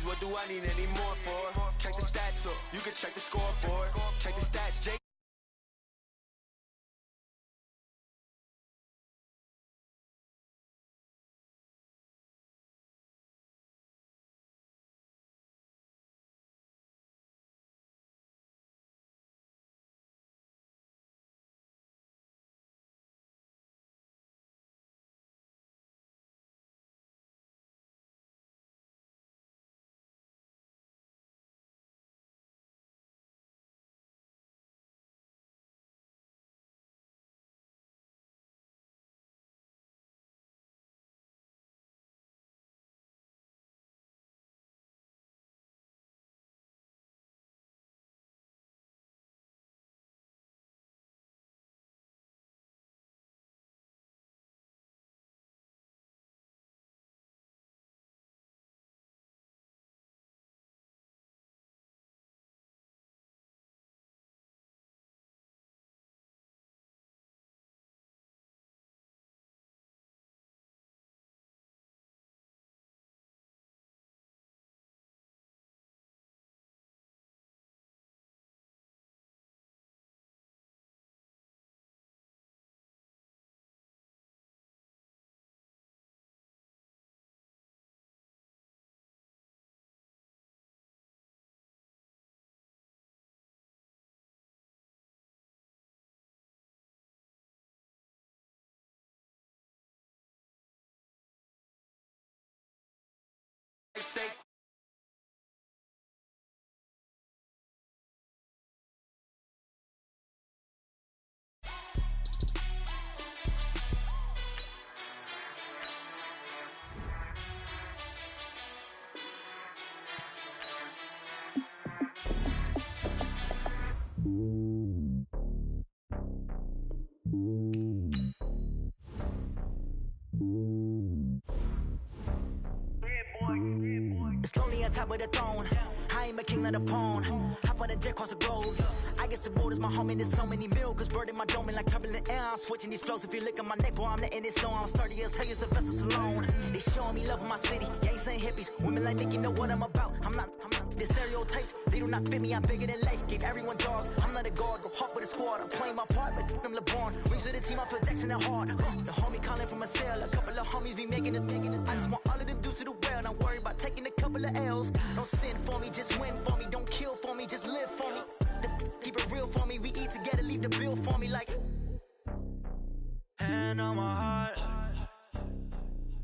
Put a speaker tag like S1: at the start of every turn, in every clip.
S1: what do I need any more for? Check the stats up, you can check the scoreboard. Check the stats, Jake. Say
S2: it's lonely on top of the throne. I ain't a king of the pawn. Hop on a jet across the globe. I guess the road is my home and there's so many milk. Cause bird in my dome and like turbulent air. I'm switching these flows. If you look at my neck, boy, I'm letting it slow. I'm sturdy as hell as Sylvester Stallone. They showing me love in my city. Gangsta and hippies. Women like Nick, you know what I'm about. I'm not the stereotypes. They do not fit me. I'm bigger than life. Give everyone jobs. I'm not a guard. Go hard with a squad. I'm playing my part, but I'm LeBron. Rings of the team. I feel Jackson and hard. The homie calling from a cell. A couple of homies be making it. I just want all of them dudes to do well. Not worry about taking a couple of L's. Don't sin for me, just win for me. Don't kill for me, just live for me. Keep it real for me. We eat together, leave the bill for me like. Hand on my heart,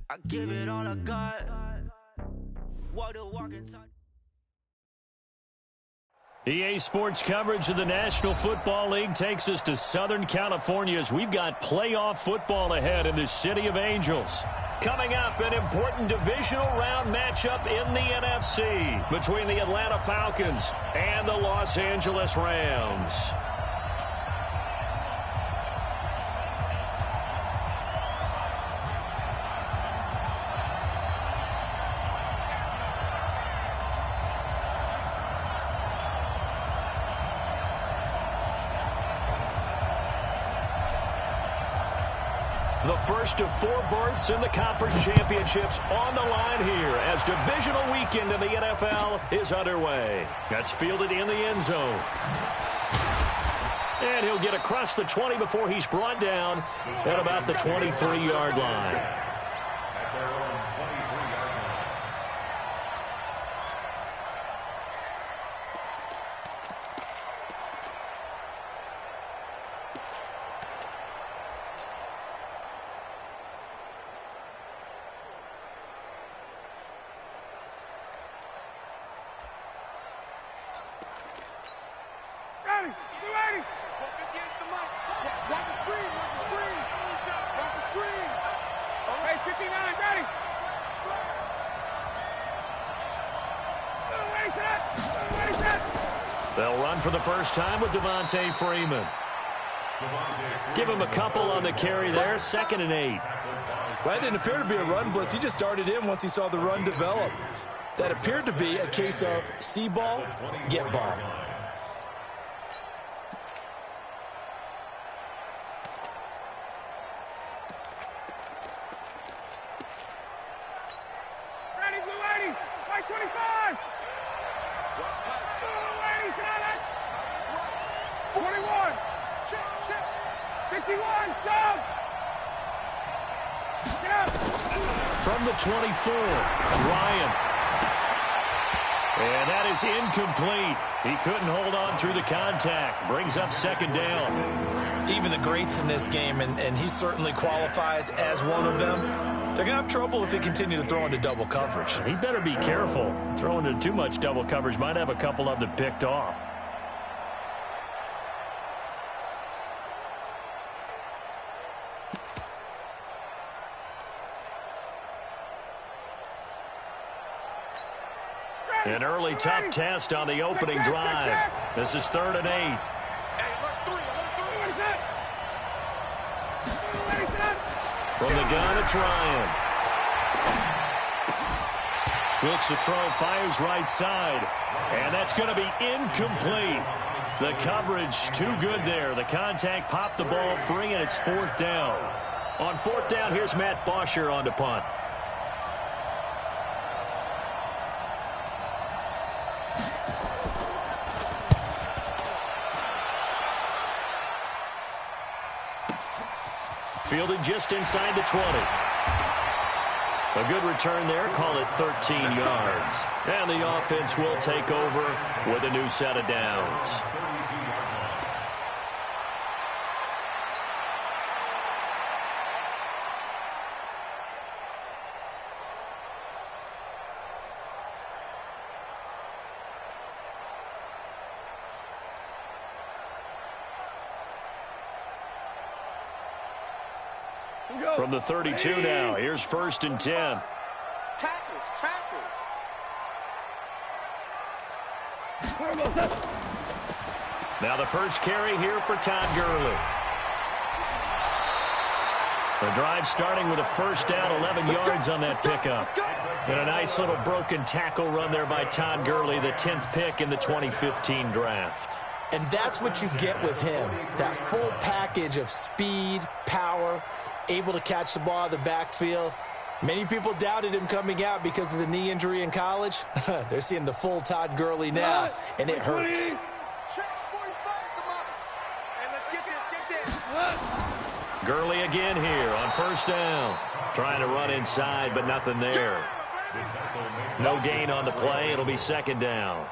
S2: I give it all I got. Walk the walk and talk.
S3: EA Sports coverage of the National Football League takes us to Southern California as we've got playoff football ahead in the City of Angels. Coming up, an important divisional round matchup in the NFC between the Atlanta Falcons and the Los Angeles Rams. The first of 4 berths in the conference championships on the line here as divisional weekend in the NFL is underway. That's fielded in the end zone. And he'll get across the 20 before he's brought down at about the 23-yard line. They'll run for the first time with Devontae Freeman. Give him a couple on the carry there, 2nd and 8.
S4: Well, that didn't appear to be a run blitz. He just darted in once he saw the run develop. That appeared to be a case of see ball, get ball.
S5: Ready, Blue 80, right 25.
S3: From the 24, Ryan. And that is incomplete. He couldn't hold on through the contact. Brings up second down.
S4: Even the greats in this game, and he certainly qualifies as one of them, they're going to have trouble if they continue to throw into double coverage.
S3: He better be careful. Throwing into too much double coverage might have a couple of them picked off. An early tough test on the opening drive. This is 3rd and 8. From the gun, it's Ryan. Looks to throw, fires right side. And that's going to be incomplete. The coverage too good there. The contact popped the ball free, and it's 4th down. On 4th down, here's Matt Bosher on to punt. Fielded just inside the 20. A good return there. Call it 13 yards. And the offense will take over with a new set of downs. From the 32 now, here's 1st and 10.
S1: Tackles.
S3: Now the first carry here for Todd Gurley. The drive starting with a 1st down, 11 yards on that pickup. And a nice little broken tackle run there by Todd Gurley, the 10th pick in the 2015 draft.
S4: And that's what you get with him, that full package of speed, power, able to catch the ball out of the backfield. Many people doubted him coming out because of the knee injury in college. They're seeing the full Todd Gurley now, and it hurts.
S3: Gurley again here on 1st down. Trying to run inside, but nothing there. No gain on the play. It'll be 2nd down.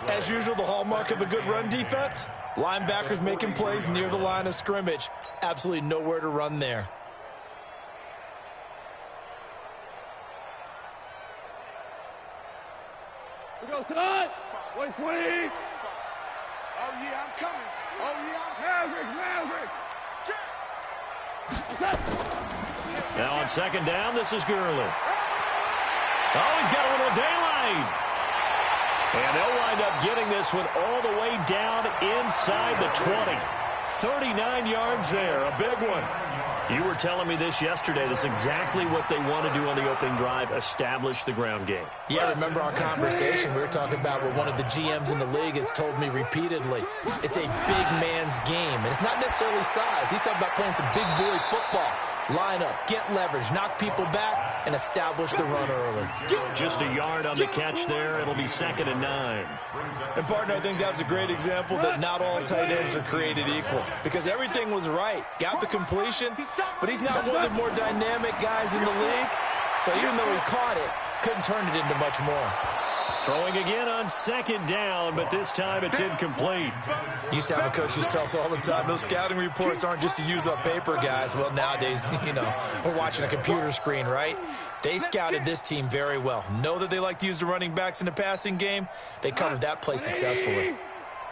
S4: As usual, the hallmark of a good run defense, linebackers making plays near the line of scrimmage. Absolutely nowhere to run there.
S5: We go, Todd. Wait, 20.
S1: Oh, yeah, I'm coming. Oh, yeah, I'm
S5: Maverick.
S3: Now on 2nd down, this is Gurley. Oh, he's got a little daylight. And they'll wind up getting this one all the way down inside the 20. 39 yards there, a big one. You were telling me this yesterday. This is exactly what they want to do on the opening drive, establish the ground game.
S4: Yeah, remember our conversation. We were talking about what one of the GMs in the league has told me repeatedly. It's a big man's game, and it's not necessarily size. He's talking about playing some big boy football. Line up, get leverage, knock people back, and establish the run early.
S3: Just a yard on the catch there. It'll be 2nd and 9.
S4: And, partner, I think that was a great example that not all tight ends are created equal, because everything was right. Got the completion, but he's not one of the more dynamic guys in the league. So even though he caught it, couldn't turn it into much more.
S3: Throwing again on 2nd down, but this time it's incomplete.
S4: Used to have a coach who tells us all the time, those scouting reports aren't just to use up paper, guys. Well, nowadays, we're watching a computer screen, right? They scouted this team very well. Know that they like to use the running backs in the passing game. They covered that play successfully.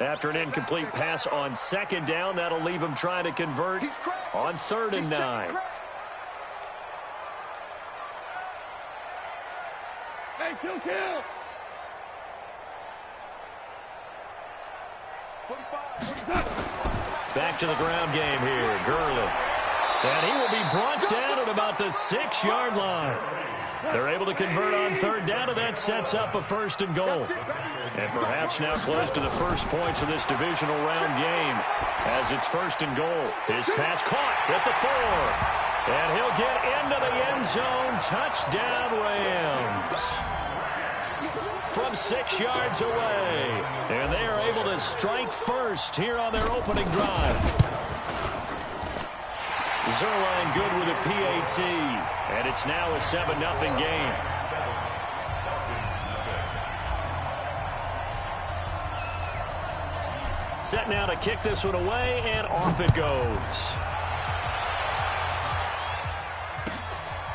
S3: After an incomplete pass on 2nd down, that'll leave him trying to convert on 3rd and 9.
S5: Hey, kill.
S3: Back to the ground game here, Gurley. And he will be brought down at about the 6-yard line. They're able to convert on 3rd down, and that sets up a 1st and goal. And perhaps now close to the first points of this divisional round game as it's 1st and goal. His pass caught at the 4. And he'll get into the end zone. Touchdown, Rams. From 6 yards away. And they are able to strike first here on their opening drive. Zerline good with a PAT, and it's now a 7-0 game. Set now to kick this one away, and off it goes.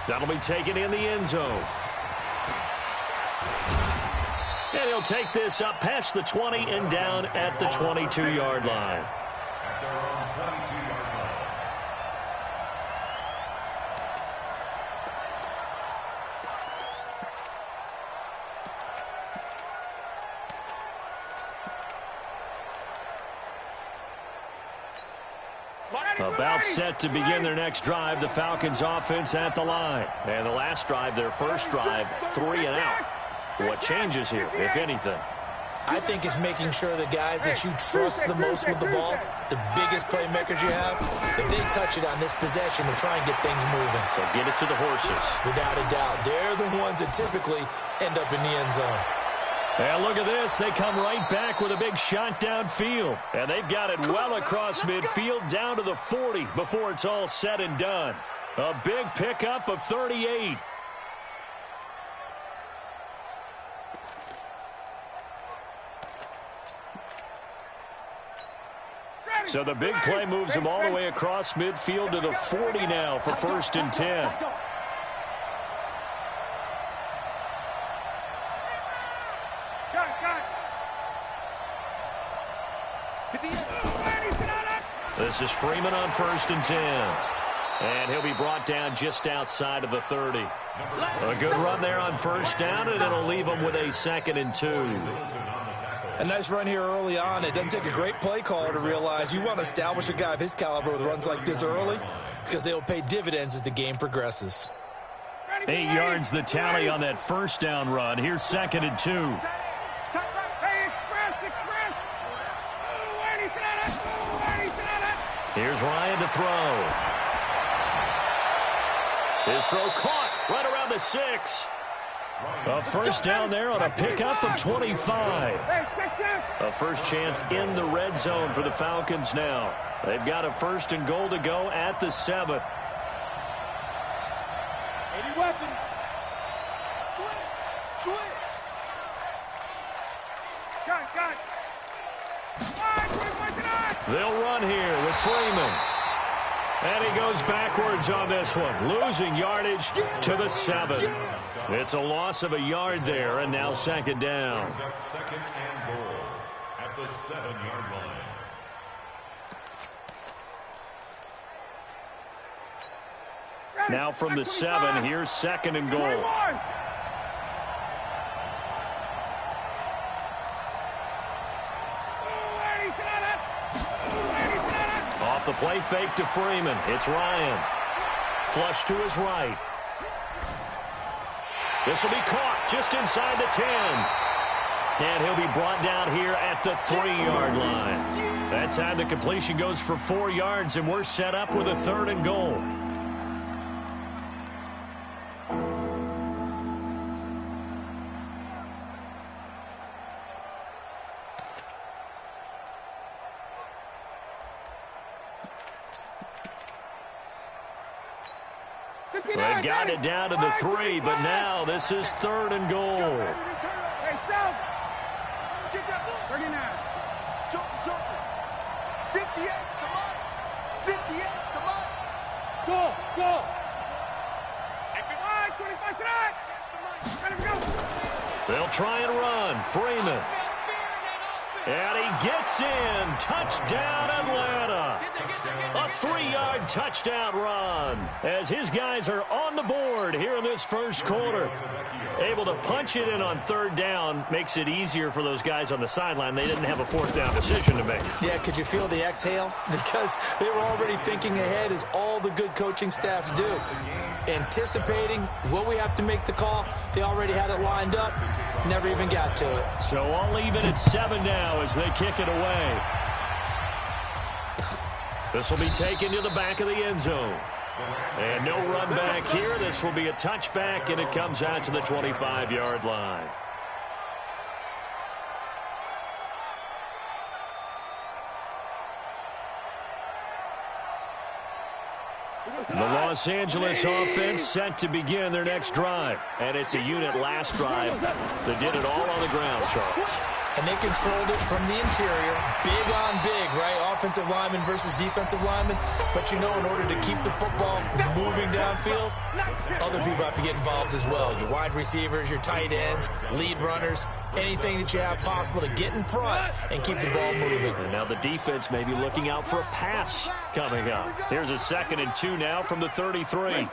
S3: That'll be taken in the end zone. And he'll take this up past the 20 and down at the 22-yard line. About set to begin their next drive, the Falcons offense at the line. And the last drive, their first drive, 3 and out. What changes here, if anything?
S4: I think it's making sure the guys that you trust the most with the ball, the biggest playmakers you have, that they touch it on this possession to try and get things moving.
S3: So get it to the horses.
S4: Without a doubt. They're the ones that typically end up in the end zone.
S3: And look at this. They come right back with a big shot downfield. And they've got it well across midfield down to the 40 before it's all said and done. A big pickup of 38. So the big play moves them all the way across midfield to the 40 now for 1st and 10. This is Freeman on 1st and 10. And he'll be brought down just outside of the 30. A good run there on 1st down, and it'll leave them with a 2nd and 2.
S4: A nice run here early on. It doesn't take a great play caller to realize you want to establish a guy of his caliber with runs like this early because they will pay dividends as the game progresses.
S3: 8 yards the tally on that 1st down run. Here's 2nd and 2. Here's Ryan to throw. His throw caught right around the 6. A 1st down there on a pickup of 25. A first chance in the red zone for the Falcons now. They've got a 1st and goal to go at the 7.
S5: 80 weapon. Switch. Got.
S3: They'll run here with Freeman. And he goes backwards on this one, losing yardage to the 7. It's a loss of a yard there, and now 2nd down.
S6: 2nd and goal at the 7-yard line.
S3: Now from the 7, here's 2nd and goal. Off the play fake to Freeman. It's Ryan. Flush to his right. This will be caught just inside the 10. And he'll be brought down here at the 3-yard line. That time the completion goes for 4 yards, and we're set up with a 3rd and goal. They've got it down to the 3, but now this is 3rd and goal.
S5: Hey, Self. Get that ball. 39. Jump. 58, come on. 58, come on. Go. All right, 25 tonight. Let him go.
S3: They'll try and run. Freeman. And he gets in. Touchdown, Atlanta. A 3-yard touchdown run as his guys are on the board here in this first quarter. Able to punch it in on 3rd down makes it easier for those guys on the sideline. They didn't have a 4th down decision to make.
S4: Yeah, could you feel the exhale? Because they were already thinking ahead, as all the good coaching staffs do. Anticipating what we have to make the call. They already had it lined up. Never even got to it.
S3: So I'll leave it at 7 now as they kick it away. This will be taken to the back of the end zone. And no run back here. This will be a touchback, and it comes out to the 25-yard line. The Los Angeles offense set to begin their next drive. And it's a unit last drive that did it all on the ground, Charles.
S4: And they controlled it from the interior. Big on big, right? Offensive lineman versus defensive lineman. But you know, in order to keep the football moving downfield, other people have to get involved as well. Your wide receivers, your tight ends, lead runners, anything that you have possible to get in front and keep the ball moving.
S3: And now the defense may be looking out for a pass coming up. Here's a 2nd and 2 now from the 33.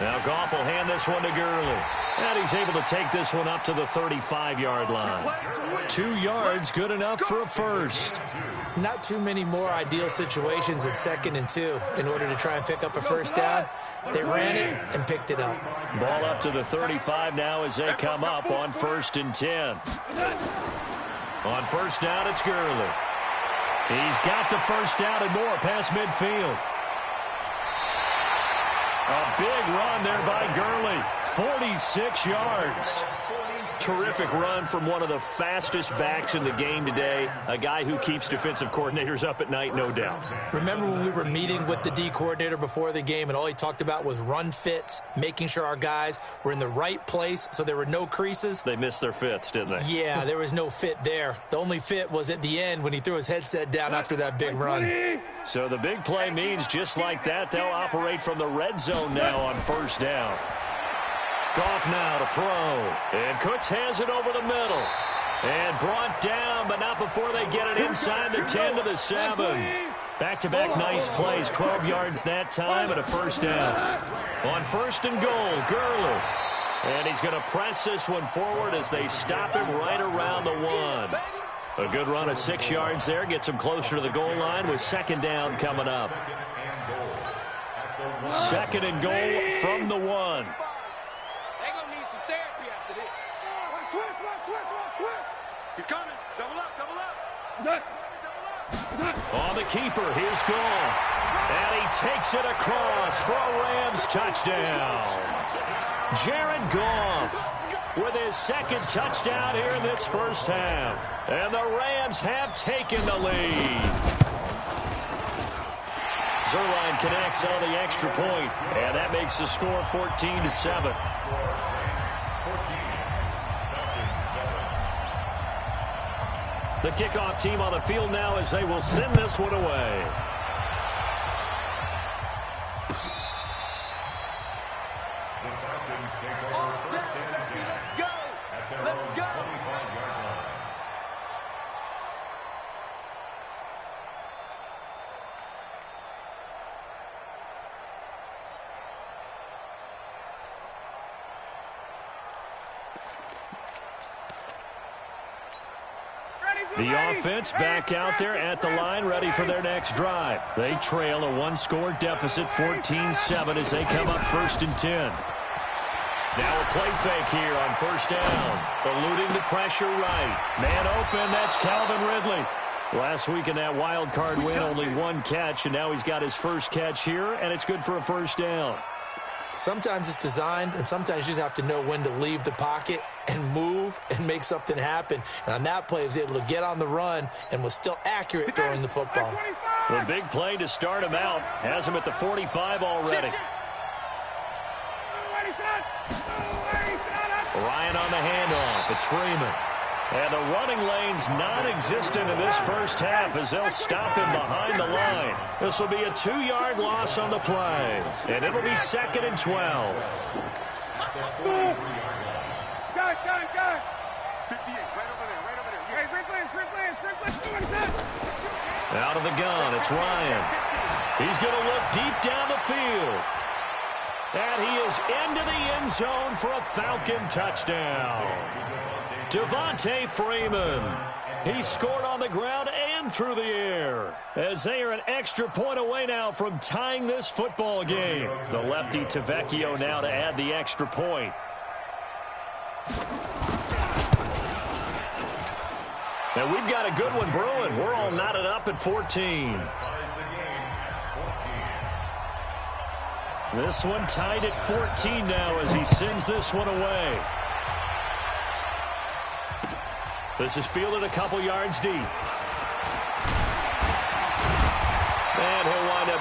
S3: Now Goff will hand this one to Gurley. And he's able to take this one up to the 35-yard line. 2 yards, good enough for a first.
S4: Not too many more ideal situations at 2nd and 2 in order to try and pick up a first down. They ran it and picked it up.
S3: Ball up to the 35 now as they come up on 1st and 10. On first down, it's Gurley. He's got the first down and more past midfield. A big run there by Gurley. 46 yards. Terrific run from one of the fastest backs in the game today. A guy who keeps defensive coordinators up at night, no doubt.
S4: Remember when we were meeting with the D coordinator before the game and all he talked about was run fits, making sure our guys were in the right place so there were no creases?
S3: They missed their fits, didn't they?
S4: Yeah, there was no fit there. The only fit was at the end when he threw his headset down after that big run.
S3: So the big play means just like that, they'll operate from the red zone now on first down. Goff now to throw. And Cooks has it over the middle. And brought down, but not before they get it inside the 10 to the 7. Back-to-back nice plays. 12 yards that time and a first down. On 1st and goal, Gurley. And he's going to press this one forward as they stop him right around the 1. A good run of 6 yards there. Gets him closer to the goal line with 2nd down coming up. 2nd and goal from the 1.
S1: He's coming. Double up, double up.
S3: On the keeper, here's Goff. And he takes it across for a Rams touchdown. Jared Goff with his 2nd touchdown here in this first half. And the Rams have taken the lead. Zerline connects on the extra point, and that makes the score 14-7. The kickoff team on the field now as they will send this one away.
S6: The Falcons take over 1st and 10 at their own 25-yard line.
S3: The offense back out there at the line, ready for their next drive. They trail a 1-score deficit, 14-7, as they come up 1st and 10. Now a play fake here on first down. Eluding the pressure right. Man open, that's Calvin Ridley. Last week in that wild card win, only 1 catch, and now he's got his first catch here, and it's good for a first down.
S4: Sometimes it's designed, and sometimes you just have to know when to leave the pocket and move and make something happen. And on that play, he was able to get on the run and was still accurate throwing the football.
S3: The big play to start him out. Has him at the 45 already. Ryan on the handoff. It's Freeman. And the running lane's non-existent in this first half as they'll stop him behind the line. This will be a 2-yard loss on the play. And it'll be 2nd and 12.
S5: Got it. 58, right over there. Hey,
S3: Out of the gun, it's Ryan. He's going to look deep down the field. And he is into the end zone for a Falcon touchdown. Devontae Freeman. He scored on the ground and through the air as they are an extra point away now from tying this football game. The lefty Tavecchio now to add the extra point. And we've got a good one brewing. We're all knotted up at 14. This one tied at 14 now as he sends this one away. This is fielded a couple yards deep.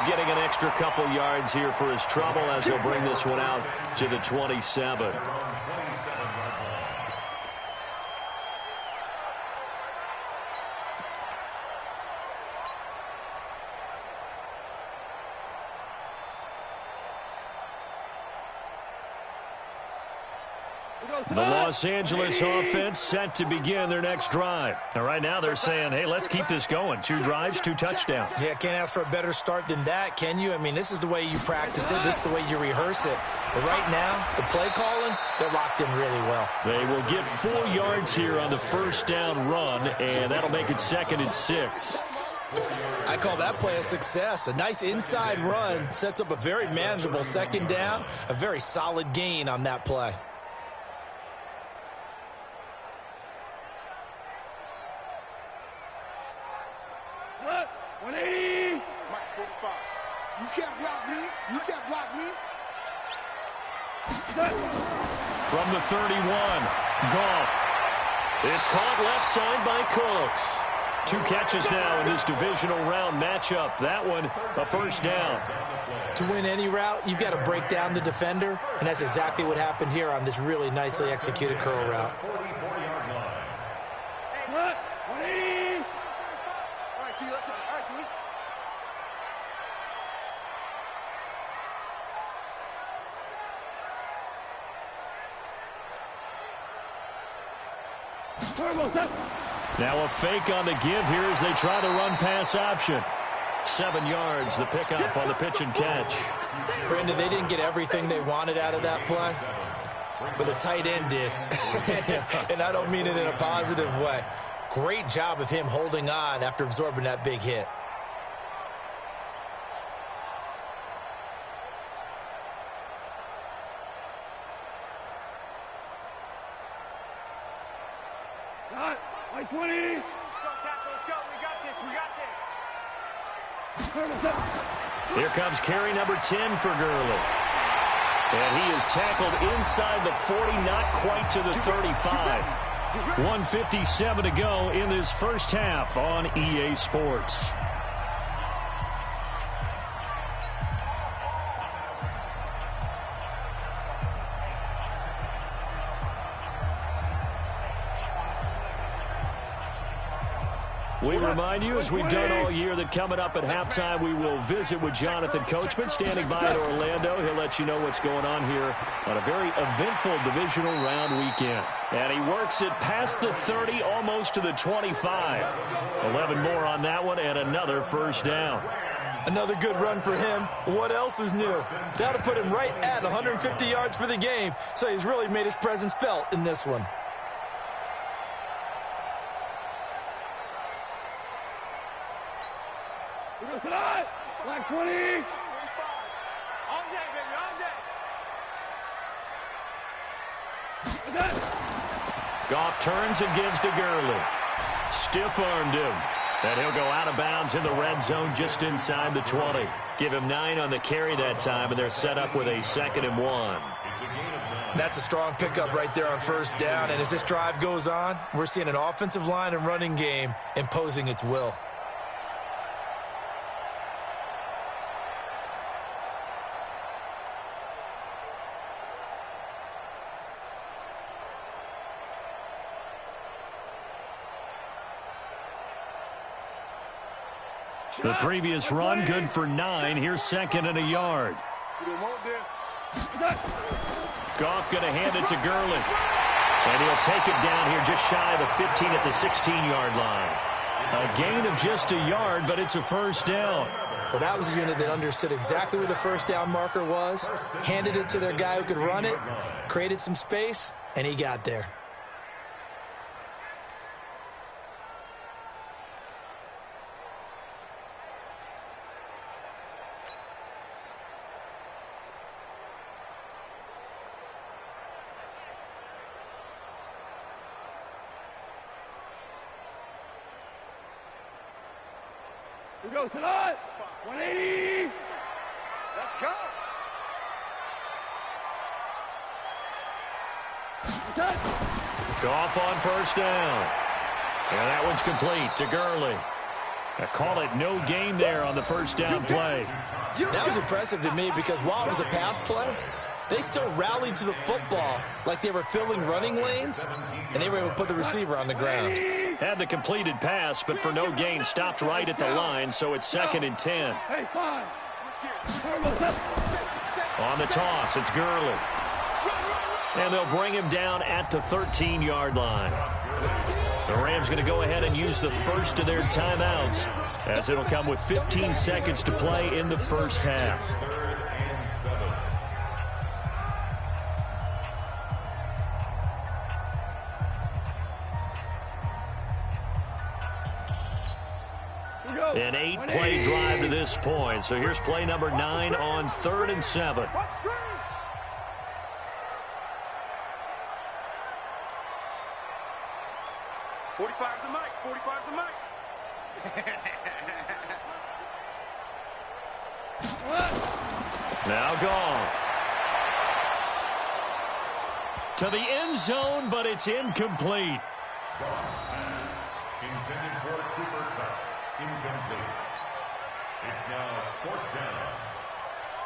S3: getting an extra couple yards here for his trouble as he'll bring this one out to the 27. The Los Angeles offense set to begin their next drive. Now, right now they're saying, hey, let's keep this going. 2 drives, 2 touchdowns.
S4: Yeah, can't ask for a better start than that, can you? I mean, this is the way you practice it. This is the way you rehearse it. But right now, the play calling, they're locked in really well.
S3: They will get 4 yards here on the first down run, and that'll make it 2nd and 6.
S4: I call that play a success. A nice inside run sets up a very manageable 2nd down, a very solid gain on that play.
S7: You can't block me. You can't block me.
S3: From the 31, Goff. It's caught left side by Cooks. 2 catches now in this divisional round matchup. That one, a first down.
S4: To win any route, you've got to break down the defender, and that's exactly what happened here on this really nicely executed curl route.
S7: Look, 180. All right, T, let's go. All right, T.
S3: Now a fake on the give here as they try the run-pass option. 7 yards, the pickup on the pitch and catch.
S4: Brandon, they didn't get everything they wanted out of that play, but the tight end did. And I don't mean it in a positive way. Great job of him holding on after absorbing that big hit.
S5: Like 20. Let's go, tackle. Let's go. We got this. We got this.
S3: Here comes carry number 10 for Gurley. And he is tackled inside the 40, not quite to the 35. 1:57 to go in this first half on EA Sports. We remind you, as we've done all year, that coming up at halftime, we will visit with Jonathan Coachman, standing by at Orlando. He'll let you know what's going on here on a very eventful divisional round weekend. And he works it past the 30, almost to the 25. 11 more on that one, and another first down.
S4: Another good run for him. What else is new? That'll put him right at 150 yards for the game, so he's really made his presence felt in this one.
S5: Like 20. On deck, baby, on deck.
S3: Goff turns and gives to Gurley. Stiff-armed him. And he'll go out of bounds in the red zone just inside the 20. Give him 9 on the carry that time, and they're set up with a 2nd and 1.
S4: That's a strong pickup right there on first down. And as this drive goes on, we're seeing an offensive line and running game imposing its will.
S3: The previous run, good for 9. Here's 2nd and a yard. Goff going to hand it to Gurley. And he'll take it down here just shy of the 15 at the 16-yard line. A gain of just a yard, but it's a first down.
S4: Well, that was a unit that understood exactly where the first down marker was, handed it to their guy who could run it, created some space, and he got there.
S5: We go tonight. 180.
S7: Let's go.
S3: Goff on first down. And that one's complete to Gurley. Call it no gain there on the first down play.
S4: That was impressive to me because while it was a pass play, they still rallied to the football like they were filling running lanes, and they were able to put the receiver on the ground.
S3: Had the completed pass, but for no gain, stopped right at the line, so it's 2nd and 10. On the toss, it's Gurley. And they'll bring him down at the 13-yard line. The Rams going to go ahead and use the first of their timeouts, as it'll come with 15 seconds to play in the first half. An 8-play drive to this point. So here's play number 9 on 3rd and 7.
S7: 45's the mic. 45's the mic.
S3: Now gone. To the end zone, but it's incomplete.
S6: Intended for Cooper Cup. Incomplete. It's now 4th down.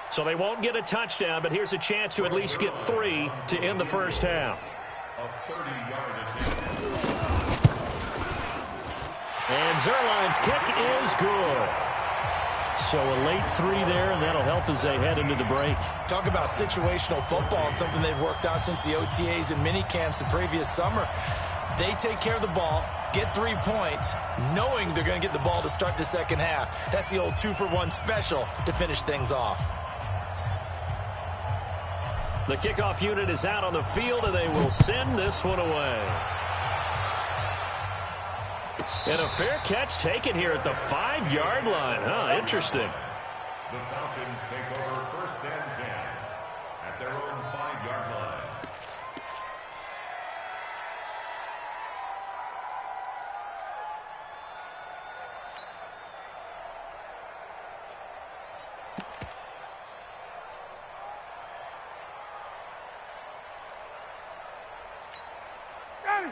S3: So they won't get a touchdown, but here's a chance to at least get 3 to end the first half.
S6: A 30-yard attempt.
S3: And Zerline's kick is good. So a late 3 there, and that'll help as they head into the break.
S4: Talk about situational football and something they've worked on since the OTAs and mini camps the previous summer. They take care of the ball, get 3 points, knowing they're going to get the ball to start the second half. That's the old 2-for-1 special to finish things off.
S3: The kickoff unit is out on the field, and they will send this one away. And a fair catch taken here at the 5-yard line. Huh, interesting.
S6: The Falcons take over 1st and 10 at their own 5-yard line.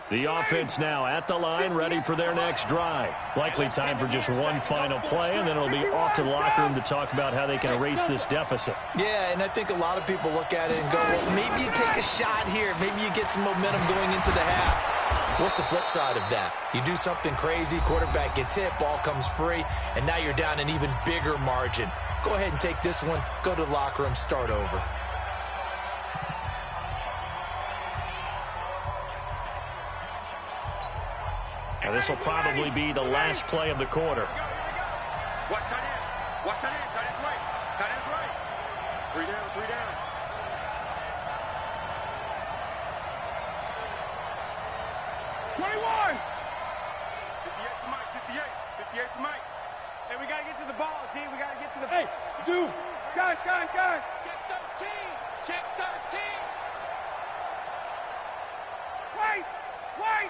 S3: The offense now at the line, ready for their next drive. Likely time for just one final play, and then it'll be off to the locker room to talk about how they can erase this deficit.
S4: Yeah, and I think a lot of people look at it and go, well, maybe you take a shot here. Maybe you get some momentum going into the half. What's the flip side of that? You do something crazy, quarterback gets hit, ball comes free, and now you're down an even bigger margin. Go ahead and take this one, go to the locker room, start over.
S3: Now this will probably be the last play of the quarter.
S7: Watch tight end. Watch tight end. Tight end's right. Tight end's right. 3 down, 3 down. 21. 58 to Mike. 58. 58 to Mike. Hey, we got to get to the ball, T. We got to get to the... Hey, Sue. Gun. Check 13. Check 13. Wait.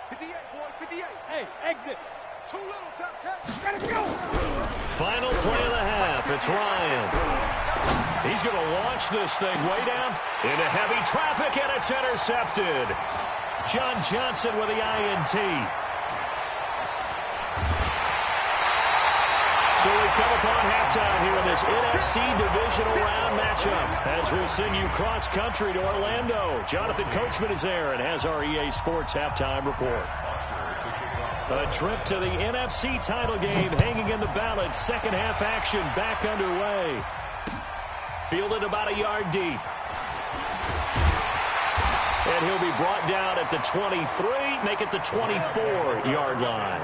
S7: 58, boys, 58. Hey, exit. Too little, gotta go.
S3: Final play of the half. It's Ryan. He's going to launch this thing way down into heavy traffic, and it's intercepted. John Johnson with the INT. So we've come upon halftime here in this NFC divisional round matchup as we send you cross-country to Orlando. Jonathan Coachman is there and has our EA Sports halftime report. A trip to the NFC title game hanging in the balance. Second half action back underway. Fielded about a yard deep. And he'll be brought down at the 23, make it the 24-yard line.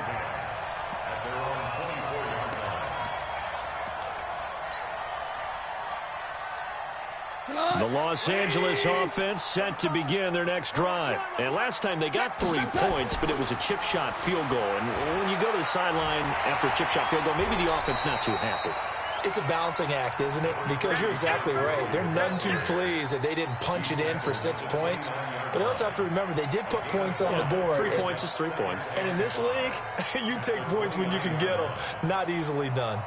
S3: The Los Angeles offense set to begin their next drive. And last time they got 3 points, but it was a chip shot field goal. And when you go to the sideline after a chip shot field goal, maybe the offense not too happy.
S4: It's a balancing act, isn't it? Because you're exactly right. They're none too pleased that they didn't punch it in for 6 points. But they also have to remember they did put points on the board.
S3: 3 points is 3 points.
S4: And in this league, you take points when you can get them. Not easily done.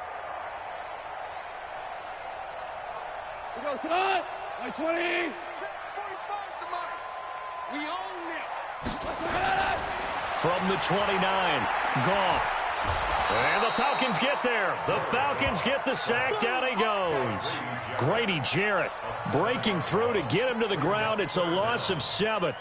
S5: We go tonight. 20.
S7: Check 45 to Mike. We own it.
S3: From the 29, Goff. And the Falcons get there. The Falcons get the sack. Down he goes. Grady Jarrett breaking through to get him to the ground. It's a loss of 7.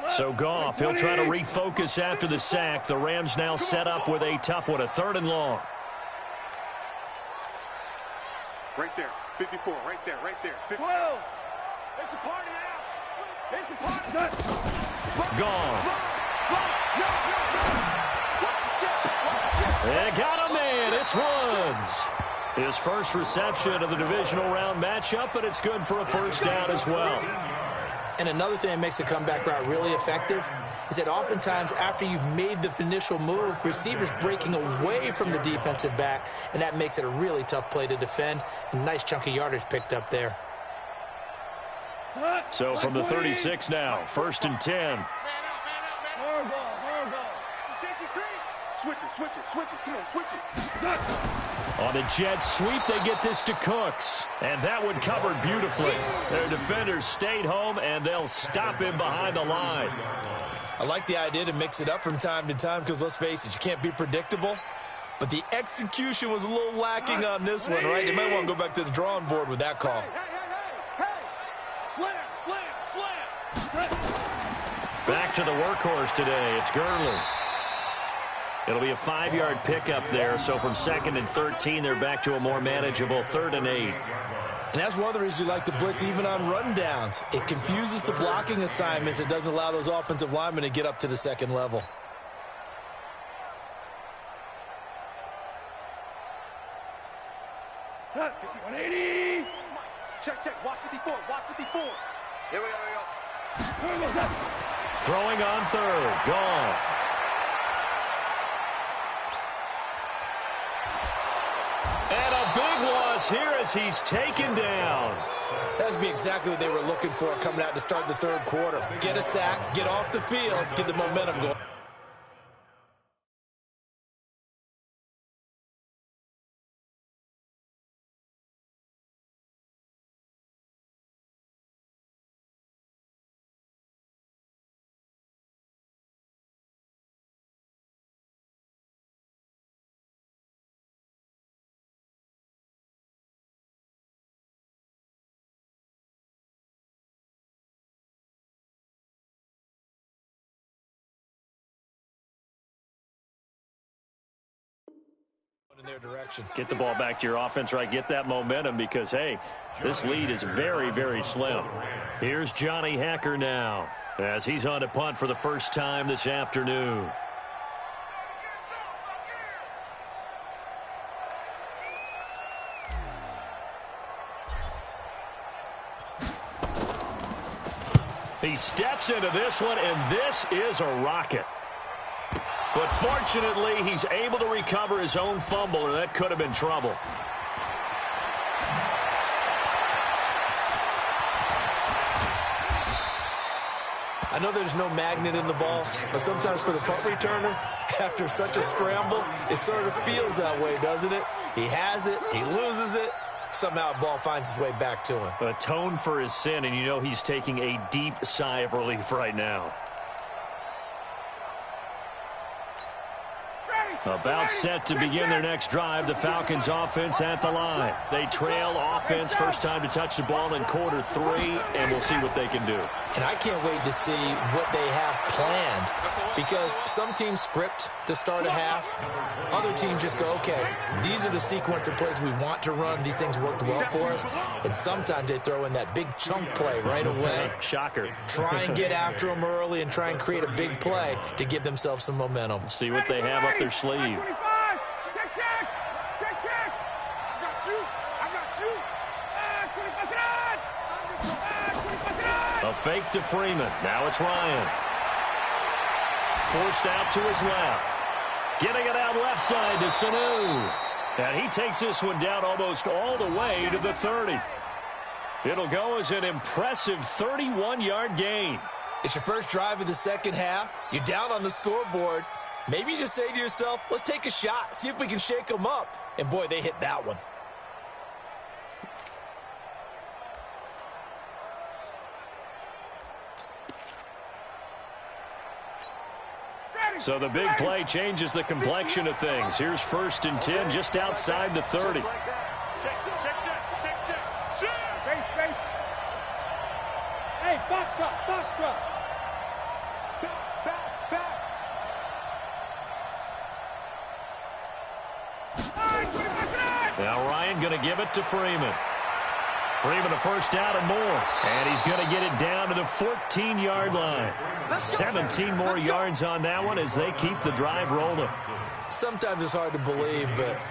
S3: So Goff, he'll try to refocus after the sack. The Rams now set up with a tough one, a 3rd and long.
S7: Right there, 54, right there, right there. 50. It's a party now. It's a party.
S3: Goff. They got a man. It's Woods. His first reception of the divisional round matchup, but it's good for a first down as well.
S4: And another thing that makes the comeback route really effective is that oftentimes after you've made the initial move, receivers breaking away from the defensive back, and that makes it a really tough play to defend. And nice chunk of yardage picked up there.
S3: So from the 36 now, 1st and 10.
S7: Switch it. Come on, switch it.
S3: On the jet sweep, they get this to Cooks. And that one covered beautifully. Their defenders stayed home, and they'll stop him behind the line.
S4: I like the idea to mix it up from time to time because, let's face it, you can't be predictable. But the execution was a little lacking on this one, right? They might want to go back to the drawing board with that call.
S7: Hey. Slam.
S3: Back to the workhorse today. It's Gurley. It'll be a 5-yard pickup there, so from 2nd and 13, they're back to a more manageable 3rd and 8.
S4: And that's one of the reasons you like to blitz even on rundowns. It confuses the blocking assignments. It doesn't allow those offensive linemen to get up to the 2nd level.
S7: Cut. 180. Check. Watch 54. Here we go.
S3: Throwing on 3rd. Goff. And a big loss here as he's taken down.
S4: That's be exactly what they were looking for coming out to start the 3rd quarter. Get a sack, get off the field, get the momentum going. In their direction.
S3: Get the ball back to your offense, right? Get that momentum because, hey, this lead is very, very slim. Here's Johnny Hacker now as he's on to punt for the first time this afternoon. He steps into this one, and this is a rocket. But fortunately, he's able to recover his own fumble, or that could have been trouble.
S4: I know there's no magnet in the ball, but sometimes for the punt returner, after such a scramble, it sort of feels that way, doesn't it? He has it, he loses it, somehow the ball finds its way back to him.
S3: Atone for his sin, and you know he's taking a deep sigh of relief right now. About set to begin their next drive, the Falcons offense at the line. They trail offense, first time to touch the ball in quarter 3, and we'll see what they can do.
S4: And I can't wait to see what they have planned, because some teams script to start a half. Other teams just go, okay, these are the sequence of plays we want to run. These things worked well for us. And sometimes they throw in that big chunk play right away.
S3: Shocker.
S4: Try and get after them early and try and create a big play to give themselves some momentum.
S3: See what they have up their sleeve.
S7: 25. Check. I got you. 25.
S3: A fake to Freeman. Now it's Ryan. Forced out to his left. Getting it out left side to Sanu. And he takes this one down almost all the way to the 30. It'll go as an impressive 31-yard gain.
S4: It's your first drive of the second half. You're down on the scoreboard. Maybe you just say to yourself, let's take a shot, see if we can shake them up. And, boy, they hit that one.
S3: So the big play changes the complexion of things. Here's 1st and 10 just outside the 30.
S7: Check. Space. Hey, box truck. Back.
S3: Now Ryan going to give it to Freeman. Freeman a first down and more. And he's going to get it down to the 14-yard line. 17 more yards on that one as they keep the drive rolling.
S4: Sometimes it's hard to believe, but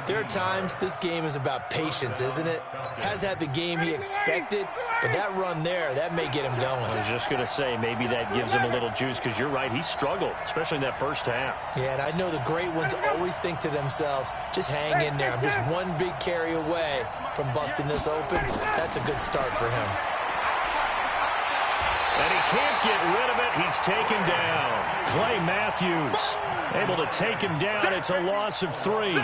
S4: there are times this game is about patience, isn't it? Has had the game he expected, but that run there, that may get him going.
S3: I was just going to say, maybe that gives him a little juice because you're right, he struggled, especially in that first half.
S4: Yeah, and I know the great ones always think to themselves, just hang in there. I'm just one big carry away from busting this open. That's a good start for him.
S3: And he can't get rid of it. He's taken down. Clay Matthews able to take him down. It's a loss of 3.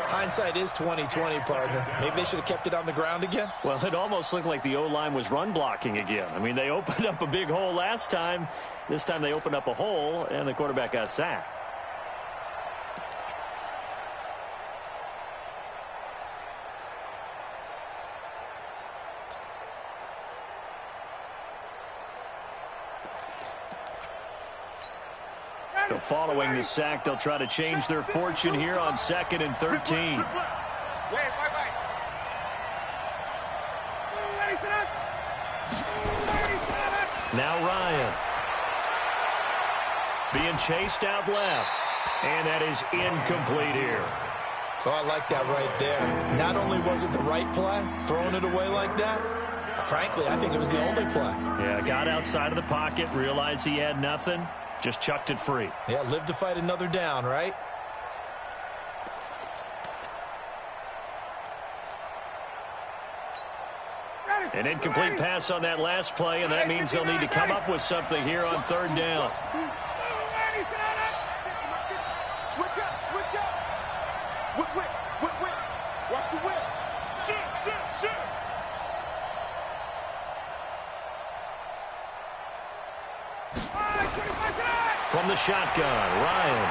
S4: Hindsight is 20/20, partner. Maybe they should have kept it on the ground again.
S3: Well, it almost looked like the O-line was run blocking again. I mean, they opened up a big hole last time. This time they opened up a hole, and the quarterback got sacked. So following the sack, they'll try to change their fortune here on 2nd and 13.
S7: Wait.
S3: Now Ryan. Being chased out left. And that is incomplete here.
S4: Oh, I like that right there. Not only was it the right play, throwing it away like that, frankly, I think it was the only play.
S3: Yeah, got outside of the pocket, realized he had nothing. Just chucked it free.
S4: Yeah, live to fight another down, right?
S3: An incomplete pass on that last play, and that means they'll need to come up with something here on 3rd down.
S7: Switch up. Whip. Watch the whip. Shoot.
S3: From the shotgun, Ryan.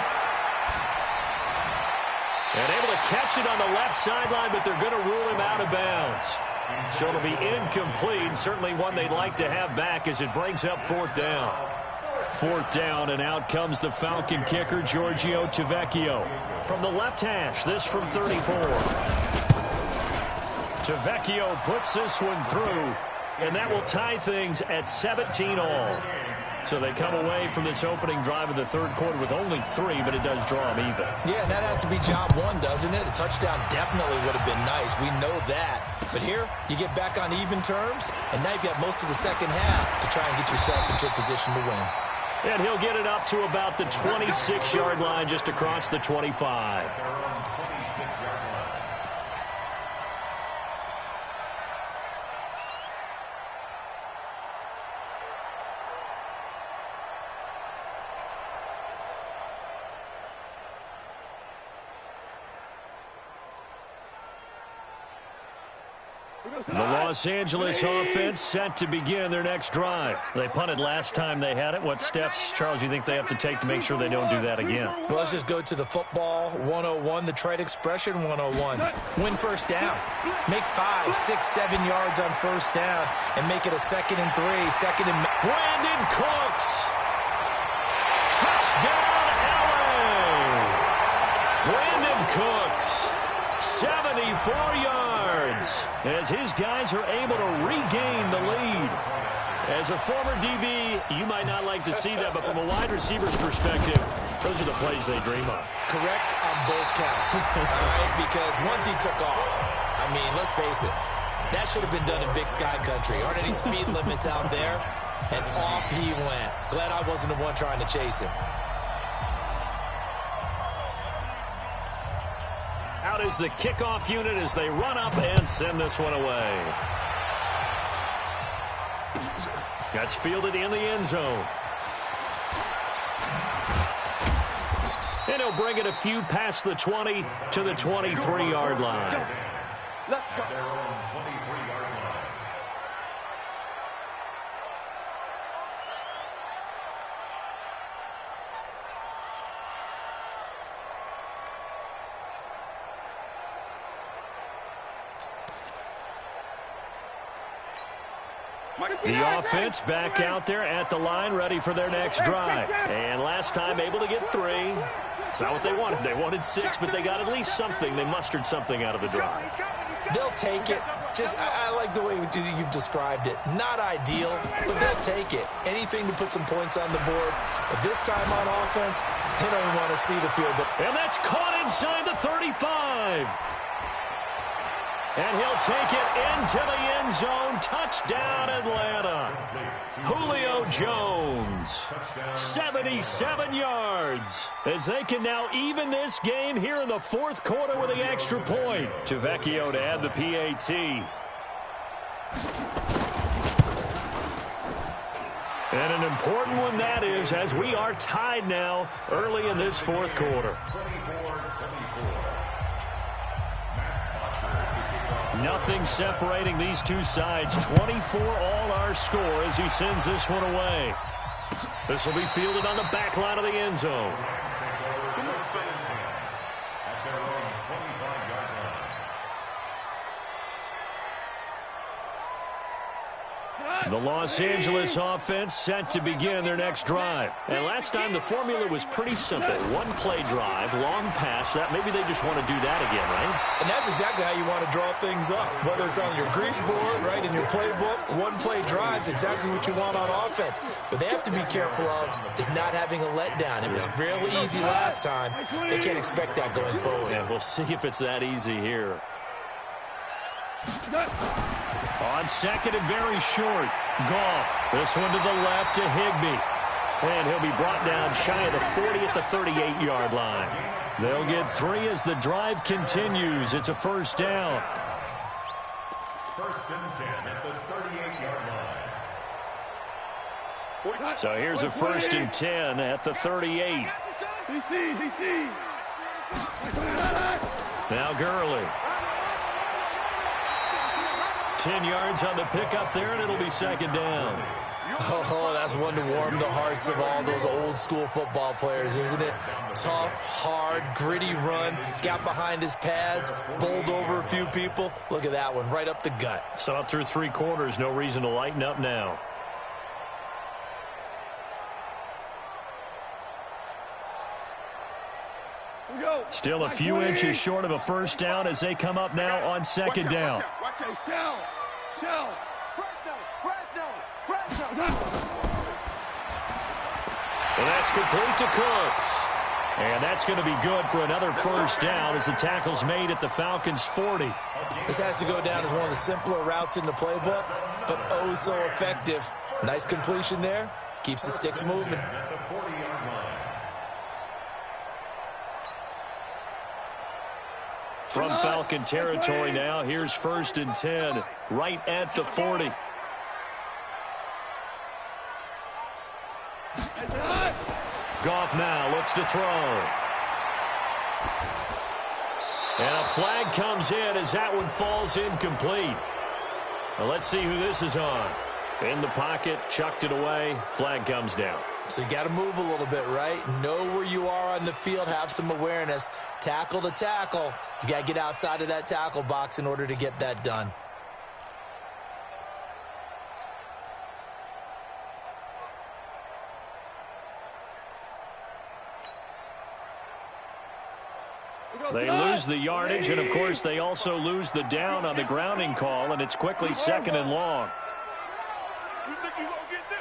S3: And able to catch it on the left sideline, but they're going to rule him out of bounds. So it'll be incomplete. Certainly one they'd like to have back as it brings up 4th down. 4th down, and out comes the Falcon kicker, Giorgio Tavecchio. From the left hash, this from 34. Tavecchio puts this one through, and that will tie things at 17 all. So they come away from this opening drive of the 3rd quarter with only 3, but it does draw them even.
S4: Yeah, and that has to be job 1, doesn't it? A touchdown definitely would have been nice. We know that. But here, you get back on even terms, and now you've got most of the second half to try and get yourself into a position to win.
S3: And he'll get it up to about the 26-yard line, just across the 25. The Los Angeles offense set to begin their next drive. They punted last time they had it. What steps, Charles, you think they have to take to make sure they don't do that again?
S4: Well, let's just go to the football 101, the trade expression 101. Win 1st down. Make 5, 6, 7 yards on 1st down and make it a 2nd and 3, 2nd and...
S3: Brandon Cooks. Touchdown, LA. Brandon Cooks. 74 yards as his guys are able to regain the lead. As a former DB, you might not like to see that, but from a wide receiver's perspective, those are the plays they dream of.
S4: Correct on both counts, all right? Because once he took off, I mean, let's face it, that should have been done in Big Sky Country. Aren't any speed limits out there? And off he went. Glad I wasn't the one trying to chase him.
S3: Out is the kickoff unit as they run up and send this one away. That's fielded in the end zone. And he'll bring it a few past the 20 to the 23-yard line.
S7: Let's go.
S6: Their own 23-yard line.
S3: The offense back out there at the line, ready for their next drive. And last time able to get 3. It's not what they wanted. They wanted 6, but they got at least something. They mustered something out of the drive.
S4: They'll take it. I like the way you've described it. Not ideal, but they'll take it. Anything to put some points on the board. But this time on offense, they don't even want to see the field goal.
S3: And that's caught inside the 35. And he'll take it into the end zone. Touchdown, Atlanta. Julio Jones, 77 yards, as they can now even this game here in the fourth quarter with the extra point. Tavecchio to add the PAT. And an important one that is, as we are tied now early in this fourth quarter. Nothing separating these two sides. 24 all our score as he sends this one away. This will be fielded on the back line of the end zone. The Los Angeles offense set to begin their next drive. And last time the formula was pretty simple. One play drive, long pass. That maybe they just want to do that again, right?
S4: And that's exactly how you want to draw things up. Whether it's on your grease board, right, in your playbook, one play drive's exactly what you want on offense. But they have to be careful of is not having a letdown. It was real easy last time. They can't expect that going forward.
S3: And we'll see if it's that easy here. On second and very short. Goff. This one to the left to Higbee. And he'll be brought down shy of the 40 at the 38-yard line. They'll get 3 as the drive continues. It's a first down.
S6: First and 10 at the 38-yard line.
S3: So here's a first and 10 at the 38. Now Gurley. 10 yards on the pickup there, and it'll be second down.
S4: Oh, that's one to warm the hearts of all those old school football players, isn't it? Tough, hard, gritty run, got behind his pads, bowled over a few people. Look at that one, right up the gut.
S3: So up through 3 quarters, no reason to lighten up now. Still a few inches short of a first down as they come up now on second down. And that's complete to Cooks. And that's going to be good for another first down as the tackle's made at the Falcons' 40.
S4: This has to go down as one of the simpler routes in the playbook, but oh so effective. Nice completion there. Keeps the sticks moving.
S3: From Falcon territory now, here's first and 10, right at the 40. Goff now looks to throw. And a flag comes in as that one falls incomplete. Well, let's see who this is on. In the pocket, chucked it away, flag comes down.
S4: So you got to move a little bit, right? Know where you are on the field, have some awareness. Tackle to tackle. You got to get outside of that tackle box in order to get that done.
S3: They lose the yardage, and of course they also lose the down on the grounding call, and it's quickly second and long.
S7: You think you gonna get this?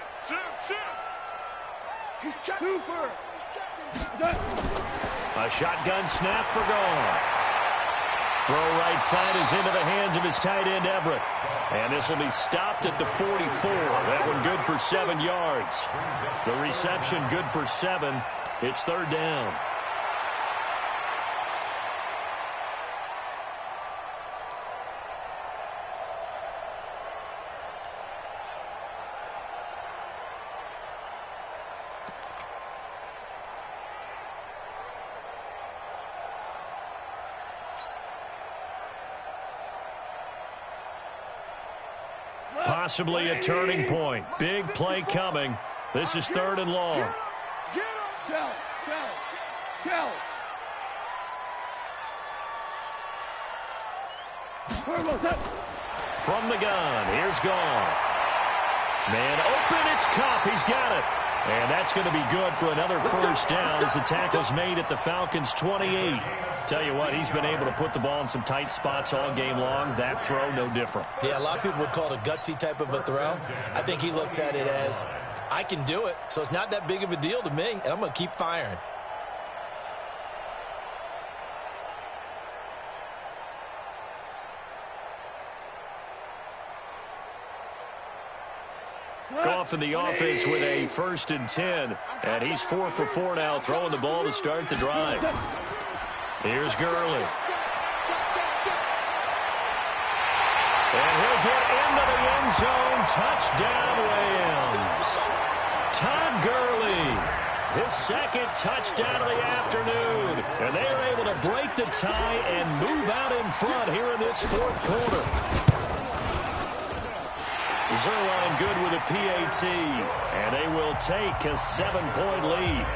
S7: He's checking.
S3: A shotgun snap for Goff. Throw right side is into the hands of his tight end Everett. And this will be stopped at the 44. That one good for 7 yards. The reception good for 7. It's third down. possibly a turning point. Big play coming. This is 3rd and long.
S5: Shell.
S3: From the gun, here's Goff. Man open, it's Cup. He's got it. And that's going to be good for another first down as the tackle's made at the Falcons' 28. Tell you what, he's been able to put the ball in some tight spots all game long. That throw, no different.
S4: Yeah, a lot of people would call it a gutsy type of a throw. I think he looks at it as, I can do it, so it's not that big of a deal to me, and I'm going to keep firing.
S3: Goff in the offense with a 1st and 10. And he's 4 for 4 now, throwing the ball to start the drive. Here's Gurley. And he'll get into the end zone. Touchdown, Rams. Todd Gurley, his 2nd touchdown of the afternoon. And they are able to break the tie and move out in front here in this 4th quarter. Zerline good with a PAT, and they will take a 7-point lead.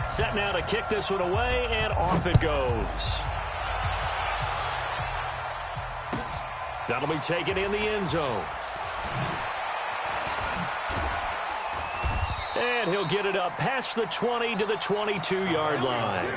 S3: Set now to kick this one away, and off it goes. That'll be taken in the end zone. And he'll get it up past the 20 to the 22-yard line.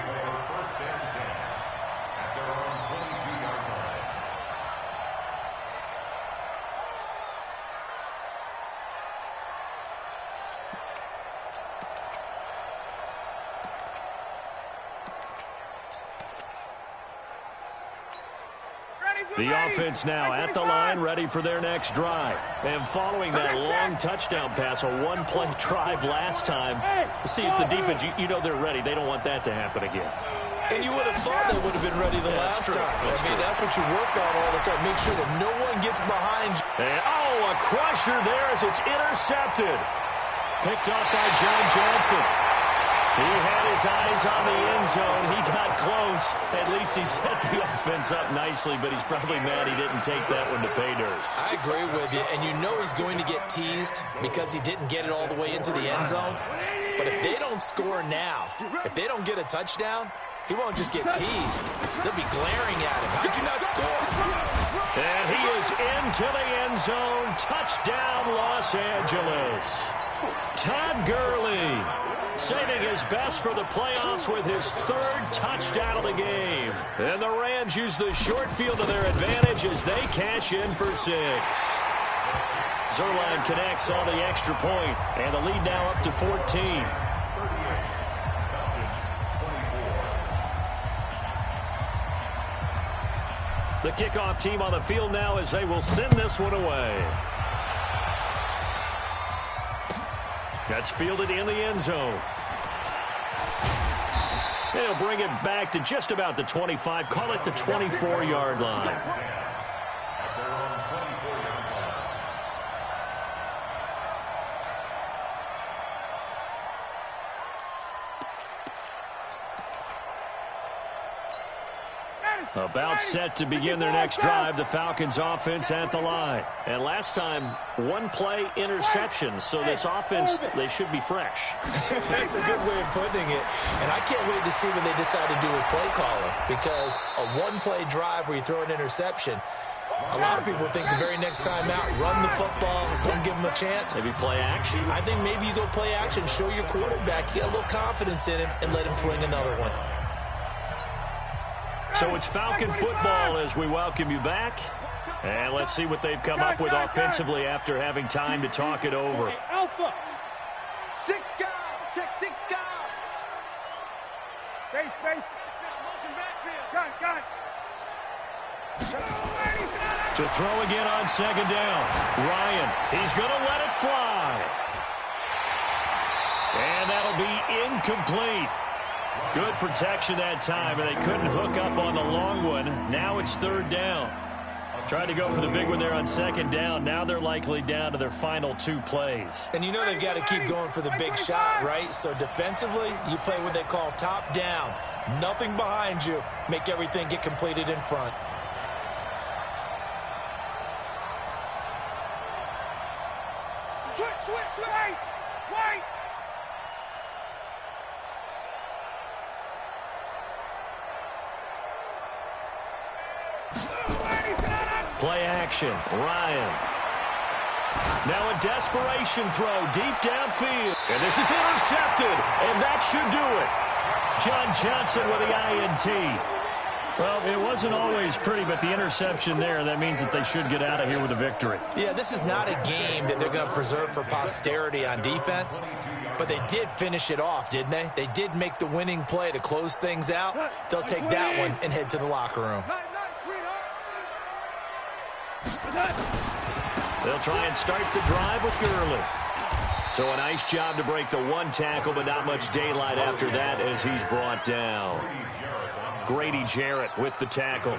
S3: The offense now at the line, ready for their next drive. And following that long touchdown pass, a one-play drive last time, see if the defense, you know they're ready. They don't want that to happen again.
S4: And you would have thought they would have been ready the last time. That's what you work on all the time. Make sure that no one gets behind you.
S3: And, a crusher there as it's intercepted. Picked up by John Johnson. He had his eyes on the end zone. He got close. At least he set the offense up nicely, but he's probably mad he didn't take that one to pay dirt.
S4: I agree with you, and you know he's going to get teased because he didn't get it all the way into the end zone. But if they don't score now, if they don't get a touchdown, he won't just get teased. They'll be glaring at him. How'd you not score?
S3: And he is into the end zone. Touchdown, Los Angeles. Todd Gurley saving his best for the playoffs with his 3rd touchdown of the game. And the Rams use the short field to their advantage as they cash in for 6. Zerline connects on the extra point, and the lead now up to 14. The kickoff team on the field now as they will send this one away. That's fielded in the end zone. They'll bring it back to just about the 25. Call it the 24-yard line. About set to begin their next drive, the Falcons offense at the line. And last time, one-play interception, so this offense, they should be fresh.
S4: That's a good way of putting it. And I can't wait to see what they decide to do with play caller, because a one-play drive where you throw an interception, a lot of people think the very next time out, run the football, don't give them a chance.
S3: Maybe play action.
S4: I think maybe you go play action, show your quarterback, you get a little confidence in him, and let him fling another one.
S3: So it's Falcon football as we welcome you back. And let's see what they've come up with offensively after having time to talk it over.
S7: Alpha. 6 guard. Check 6 guard. Base. Motion backfield. Gun.
S3: To throw again on 2nd down. Ryan, he's going to let it fly. And that'll be incomplete. Good protection that time, and they couldn't hook up on the long one. Now it's 3rd down. Tried to go for the big one there on second down. Now they're likely down to their final 2 plays.
S4: And you know they've got to keep going for the big shot, right? So defensively, you play what they call top down. Nothing behind you. Make everything get completed in front.
S7: Switch, wait!
S3: Play action. Ryan. Now a desperation throw deep downfield. And this is intercepted. And that should do it. John Johnson with the INT. Well, it wasn't always pretty, but the interception there, that means that they should get out of here with a victory.
S4: Yeah, this is not a game that they're going to preserve for posterity on defense, but they did finish it off, didn't they? They did make the winning play to close things out. They'll take that one and head to the locker room.
S3: They'll try and start the drive with Gurley. So a nice job to break the 1 tackle, but not much daylight after that as he's brought down. Grady Jarrett with the tackle.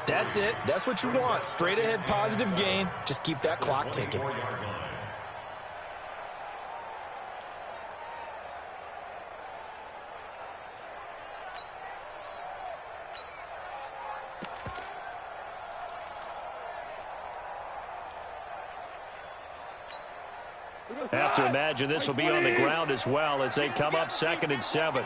S4: That's it. That's what you want. Straight ahead positive gain. Just keep that clock ticking.
S3: Have to imagine this will be on the ground as well as they come up 2nd and 7.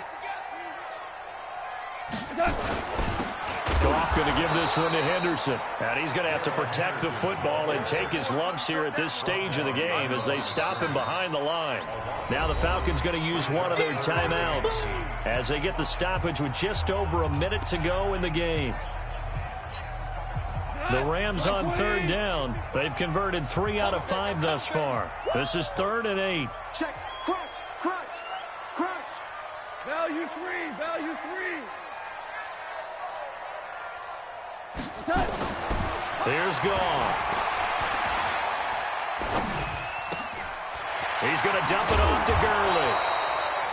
S3: Goff going to give this one to Henderson. And he's going to have to protect the football and take his lumps here at this stage of the game as they stop him behind the line. Now the Falcons going to use one of their timeouts as they get the stoppage with just over a minute to go in the game. The Rams on 3rd down. They've converted 3 out of 5 thus far. This is 3rd and 8.
S7: Check. Crunch. Value 3.
S3: Here's Goff. He's going to dump it off to Gurley.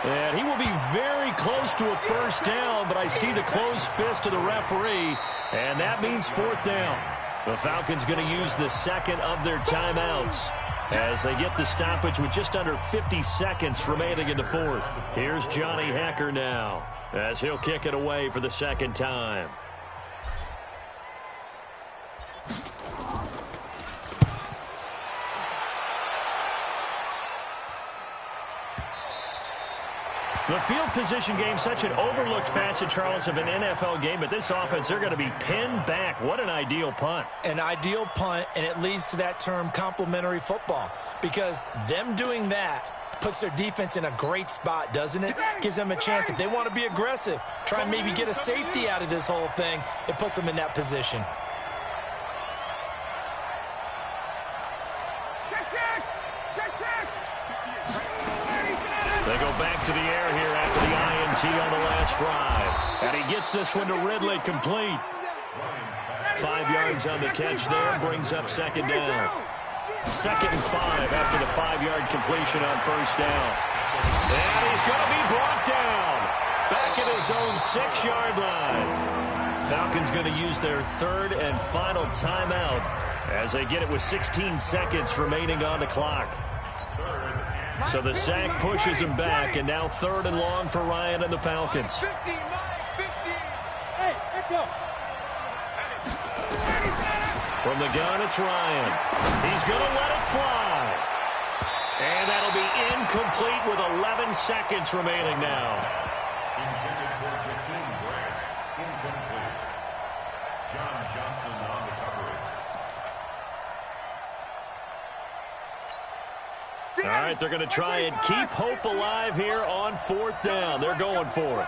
S3: And he will be very close to a first down, but I see the closed fist of the referee, and that means 4th down. The Falcons going to use the 2nd of their timeouts as they get the stoppage with just under 50 seconds remaining in the 4th. Here's Johnny Hekker now as he'll kick it away for the 2nd time. The field position game, such an overlooked facet, Charles, of an NFL game, but this offense, they're going to be pinned back. What an ideal punt.
S4: An ideal punt, and it leads to that term complementary football, because them doing that puts their defense in a great spot, doesn't it? Gives them a chance. If they want to be aggressive, try and maybe get a safety out of this whole thing, it puts them in that position.
S3: They go back to the air here after the INT on the last drive. And he gets this one to Ridley complete. 5 yards on the catch there, brings up 2nd down. 2nd and 5 after the 5-yard completion on 1st down. And he's going to be brought down back at his own 6-yard line. Falcons going to use their 3rd and final timeout as they get it with 16 seconds remaining on the clock. So the sack pushes him back, and now 3rd and long for Ryan and the Falcons. From the gun, it's Ryan. He's going to let it fly. And that'll be incomplete with 11 seconds remaining now.
S6: Intended for Jakeem Grant. Incomplete. John Johnson on the coverage.
S3: All right, they're going to try and keep hope alive here on 4th down. They're going for it.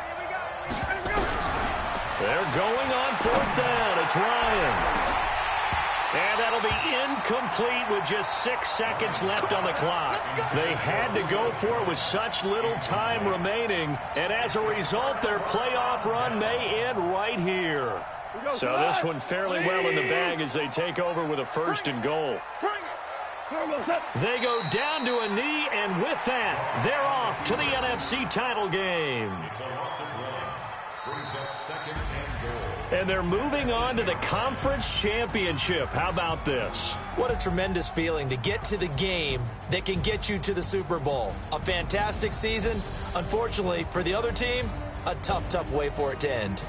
S3: They're going on 4th down. It's Ryan. And that'll be incomplete with just 6 seconds left on the clock. They had to go for it with such little time remaining. And as a result, their playoff run may end right here. So this one fairly well in the bag as they take over with a 1st and goal. They go down to a knee, and with that, they're off to the NFC title game.
S6: It's a loss of 1. brings up second and goal.
S3: And they're moving on to the conference championship. How about this?
S4: What a tremendous feeling to get to the game that can get you to the Super Bowl. A fantastic season. Unfortunately, for the other team, a tough, tough way for it to end.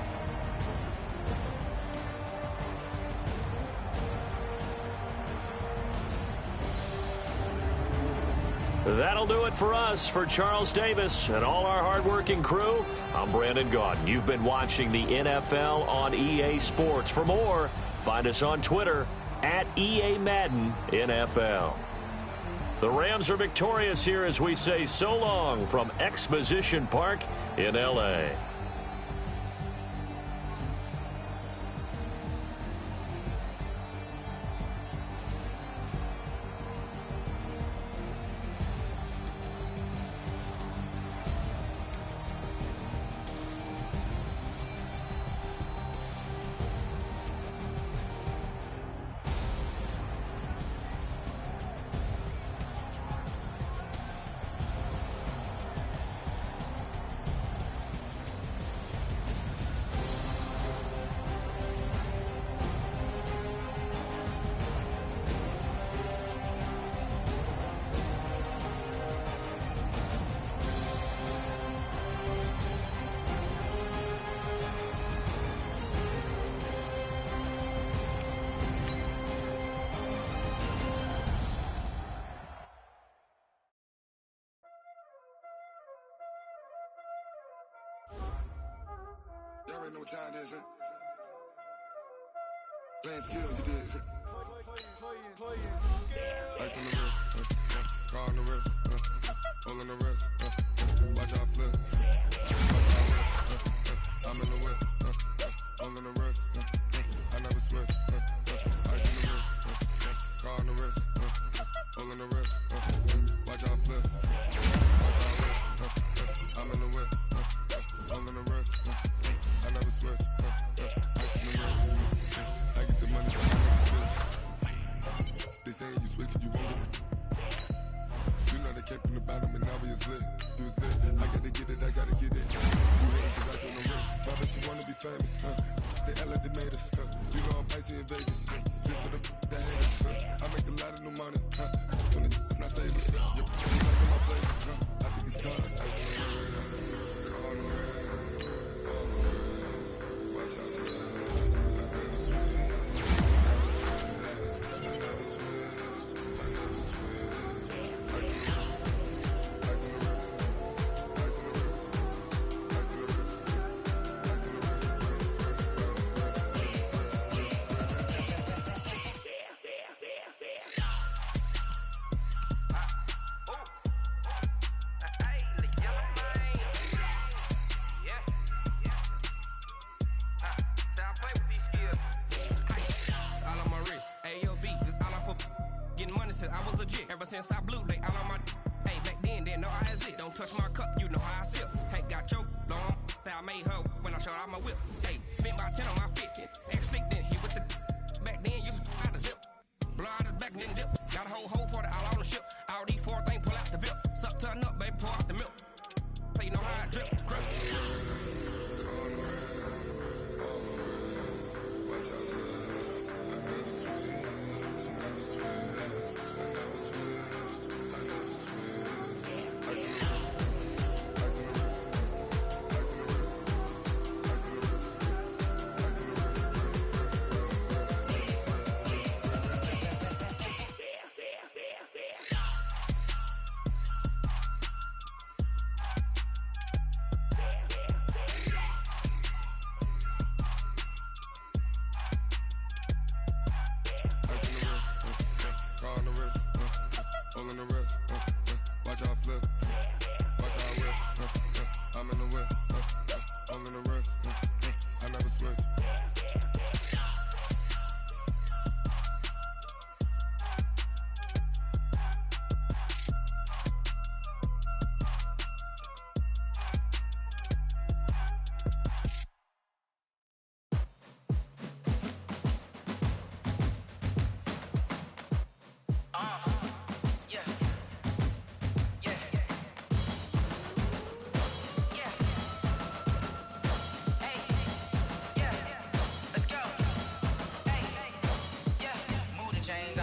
S3: That'll do it for us. For Charles Davis and all our hardworking crew, I'm Brandon Gaudin. You've been watching the NFL on EA Sports. For more, find us on Twitter at EA Madden NFL. The Rams are victorious here as we say so long from Exposition Park in L.A.
S8: Y'all already know what time it is, huh? Playing skills, you did. Ice on the wrist, car on the wrist, hole in the wrist, watch out flip. Watch out whip, I'm in the whip, hole in the wrist, I never switch. Ice on the wrist, car on the wrist, hole in the wrist, watch out flip. Watch out whip, I'm in the whip, hole in the wrist. I never switch, ice in the wrist. I get the money, but I never switch. They saying you switch, you won't get it. You know they came from the bottom and now we is lit. You was lit, I gotta get it, I gotta get it. You hate cause I took no risks. My bitch, you wanna be famous, They Ella, they made us, You know I'm icy in Vegas, This for the that hate us, I make a lot of new money, When it's not saving, you're like in my plate, I think it's cause. Ice in the wrist, on the wrist, watch out for that. I never switch.
S9: I was legit ever since I blew they all on my hey back then didn't know I exist. Don't touch my cup, you know how I sip. Hey, got your long that I made her when I showed out my whip. Hey, spent about 10 on my fit. X-Slick then hit with the back then used to out the zip. Blow out his back then dip. Got a whole party all on the ship. All these four things pull out the VIP. Suck turn up, baby, pour out the milk. So you know how I drip. Crush.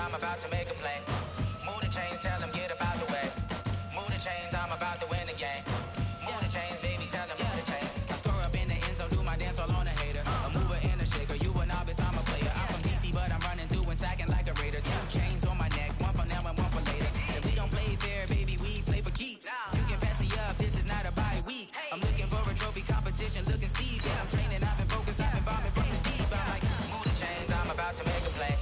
S2: I'm about to make a play. Move the chains, tell them get about the way. Move the chains, I'm about to win the game. Move the chains, baby, tell them move the chains. I score up in the end zone, do my dance all on a hater. A mover and a shaker, you a novice, I'm a player. I'm from DC, but I'm running through and sacking like a raider. 2 chains on my neck, one for now and one for later. If we don't play fair, baby, we play for keeps. You can pass me up, this is not a bye week. I'm looking for a trophy competition, looking steep. Yeah, I'm training, I've been focused, I've been bombing from the deep. I'm like, move the chains, I'm about to make a play.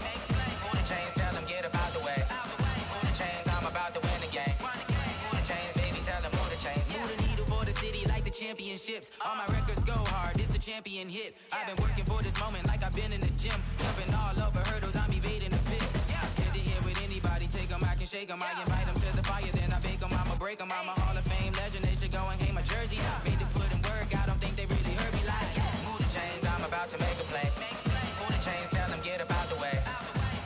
S2: Move the chains, tell them get about the way. Move the chains, I'm about to win the game. Move the chains, baby, tell them move the chains. Move the needle for the city like the championships. All my records go hard, this a champion hit. I've been working for this moment like I've been in the gym. Jumping all over hurdles, I'm evading the pit. Head to head with anybody, take them, I can shake them. I invite them to the fire, then I bake them. I'ma break them, I'm a Hall of Fame legend. They should go and hang my jersey. Made to put in work, I don't think they really heard me like. Move the chains, I'm about to make a play. Move the chains, tell them get about the way.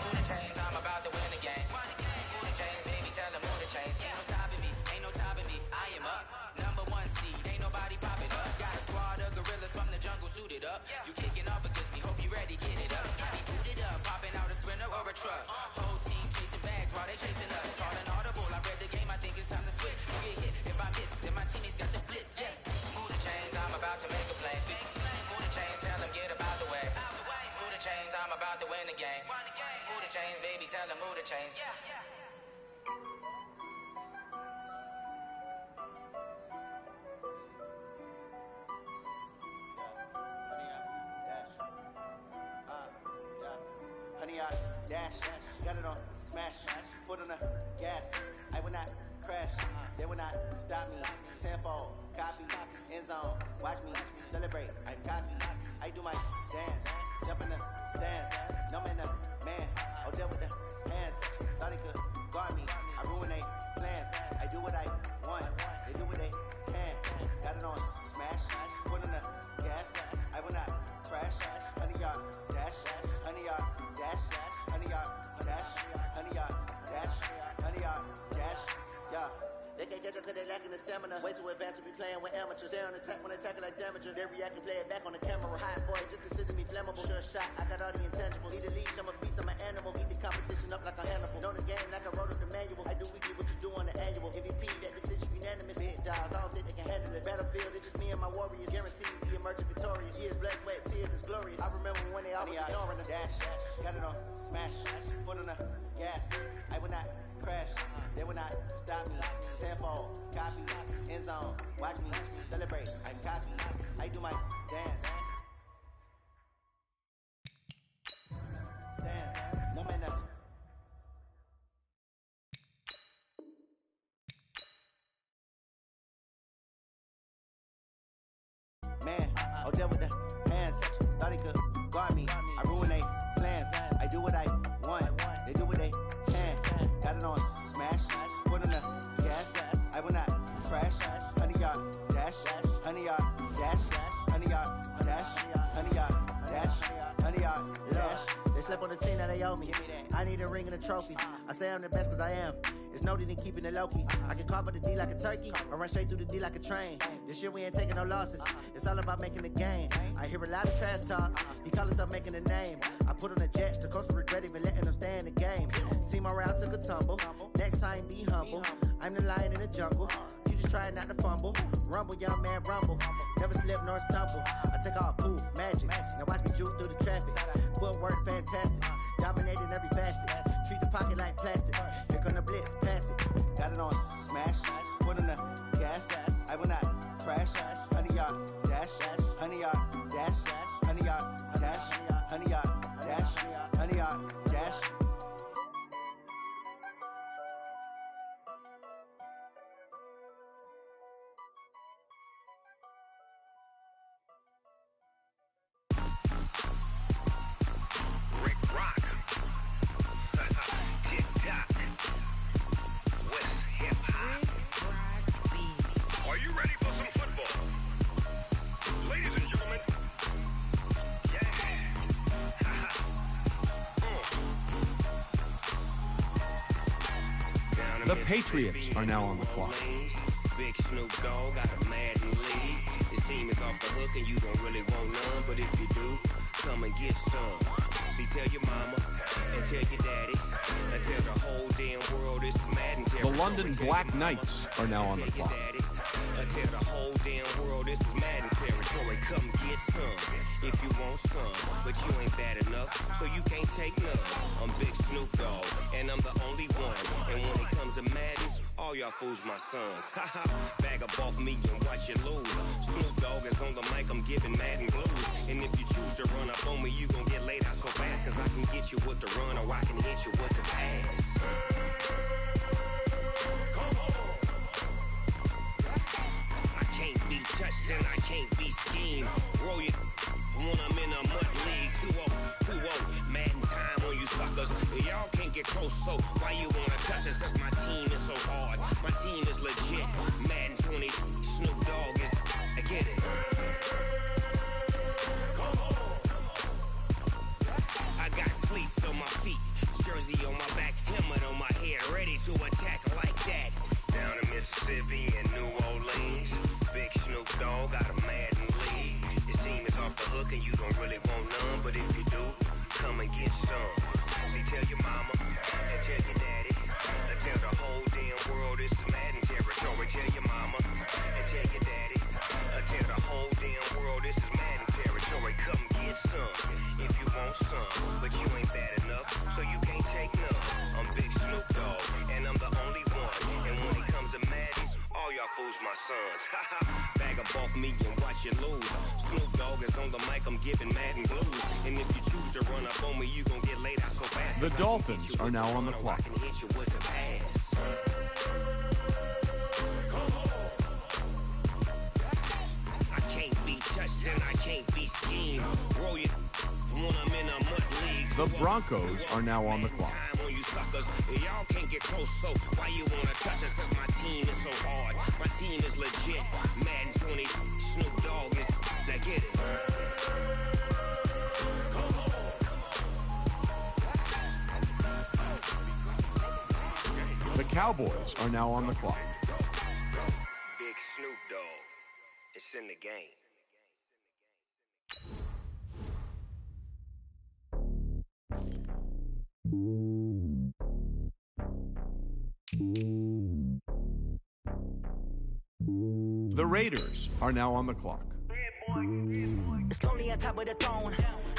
S2: Move the chains, I'm about to win the game. Move the chains, baby, tell them move the chains. Ain't no stopping me, ain't no topping me. I am up, #1 seed, ain't nobody popping up. Got a squad of gorillas from the jungle suited up. You kicking off against me, hope you ready, get it up. Got me booted up, popping out a sprinter or a truck. Whole team chasing bags while they chasing us. Calling audible, I read the game, I think it's time to switch. You get hit, if I miss, then my teammates got the blitz, yeah. Move the chains, I'm about to make a play. Move the chains, tell them get about the way. Move the chains, I'm about to win the game. Move the chains, baby, tell them move the chains.
S10: Honey, I dash, got it on smash, foot on the gas. I will not crash, they will not stop me. Tenfold, copy, end zone, watch me celebrate. I'm cocky, I do my dance, jump in the stands. No man, the man, oh, deal with the hands. Thought he could guard me, I ruin they plans. I do what I want, they do what they can. Got it on smash, foot on the gas. I will not crash, honey, y'all dash, honey, y'all dash, honey, y'all dash, honey, y'all dash, honey, y'all dash, yeah. They can't catch up cause they lacking the stamina. Way too advanced to be playing with amateurs. They're on attack when they tackle like damager. They react and play it back on the camera. Hot boy, just consider me flammable. Sure shot, I got all the intangibles. Need a leash, I'm a beast, I'm an animal. Eat the competition up like a Hannibal. Know the game like I wrote up the manual. I do weekly what you do on the annual. MVP, that decision unanimous. Big dogs, I don't think they can handle this. Battlefield, it's just me and my warriors. Guaranteed we emerging victorious. Years, blood, sweat, tears, it's glorious. I remember when they always ignoring us. Dash, got it on smash, foot on the gas. I will not crash, they will not stop me. Tenfold, copy, end zone, watch me celebrate. I'm cocky, I do my dance. Stand, no man, no. Man, oh, deal with the hands. Thought he could guard me. I ruin they plans. I do what I want. They do what they can. Got it on smash. Put on the gas. I will not crash. Honey, y'all dash. Honey, y'all dash. Honey, y'all dash. Honey, y'all dash. Honey, y'all dash. They slept on the team that they owe me. I need a ring and a trophy. I say I'm the best cause I am. It's no need in keeping it low-key. I can carve up the D like a turkey or run straight through the D like a train. This year we ain't taking no losses. It's all about making the game. I hear a lot of trash talk. He call himself making a name. I put on the jets. The coach will regret even letting them stay in the game. Team morale took a tumble. Next time be humble. I'm the lion in the jungle. You just trying not to fumble. Rumble, young man, rumble. Never slip nor stumble. I take off, poof, magic. Now watch me juke through the traffic. Footwork fantastic. Dominating every facet. Treat the pocket like plastic. Here come the blitz, pass it. Got it on smash. Put on the gas. I will not crash. Honey, y'all dash. Honey, y'all dash. Honey, y'all dash. Honey, y'all dash. Honey, y'all dash.
S11: The Patriots are now on the clock.
S12: Big Snoop Dogg got a mad new lead. His team is off the hook and you don't really want none. But if you do, come and get some. See, tell your mama and tell your daddy damn world, this is Madden
S11: The London Black Knights are now on the clock.
S12: Tell the whole damn world this is Madden territory. Come get some if you want some, but you ain't bad enough, so you can't take none. I'm Big Snoop Dogg, and I'm the only one. And when it comes to Madden, all y'all fools my sons. Haha, bag up off me and watch you lose. Snoop Dogg is on the mic, I'm giving Madden blues. And if you choose to run up on me, you gon' get laid out so fast, cause I can get you with the run or I can hit you with the pass. Touched and I can't be schemed. Roll it when I'm in a mud league. 2-0, Madden time on you suckers. Y'all can't get close, so why you wanna touch us? Cause my team is so hard. My team is legit. Madden 20, Snoop Dogg is. I get it. I got cleats on my feet, jersey on my back, helmet on my head, ready to attack like that. Down in Mississippi and New Orleans. Big Snoop Dogg got a Madden league. Your team is off the hook and you don't really want none, but if you do, come and get some. See, tell your mama and tell your daddy, and tell the whole damn world this is Madden territory. Tell your mama and tell your daddy, and tell the whole damn world this is Madden territory. Come get some if you want some, but you ain't bad enough, so you can't take none. I'm Big Snoop Dogg, and I'm the only one. And when it comes to Madden, all y'all fools my sons. Bag up off me and watch you lose. Snoop Dogg is on the mic, I'm giving Madden blues. And if you choose to run up on me, you gon' get laid out so fast.
S11: The Dolphins are now on the clock.
S12: I can hit you with the pass. I can't be touched and I can't be schemed. Roll it when I'm in a mud league.
S11: The Broncos are now on the clock.
S12: Y'all can't get close, so why you wanna touch us? Cause my team is so hard. My team is legit. Madden 20, Snoop Dogg is. Now get it.
S11: The Cowboys are now on the clock.
S12: Big Snoop Dogg. It's in the game.
S11: The Raiders are now on the clock.
S2: It's lonely on top of the throne.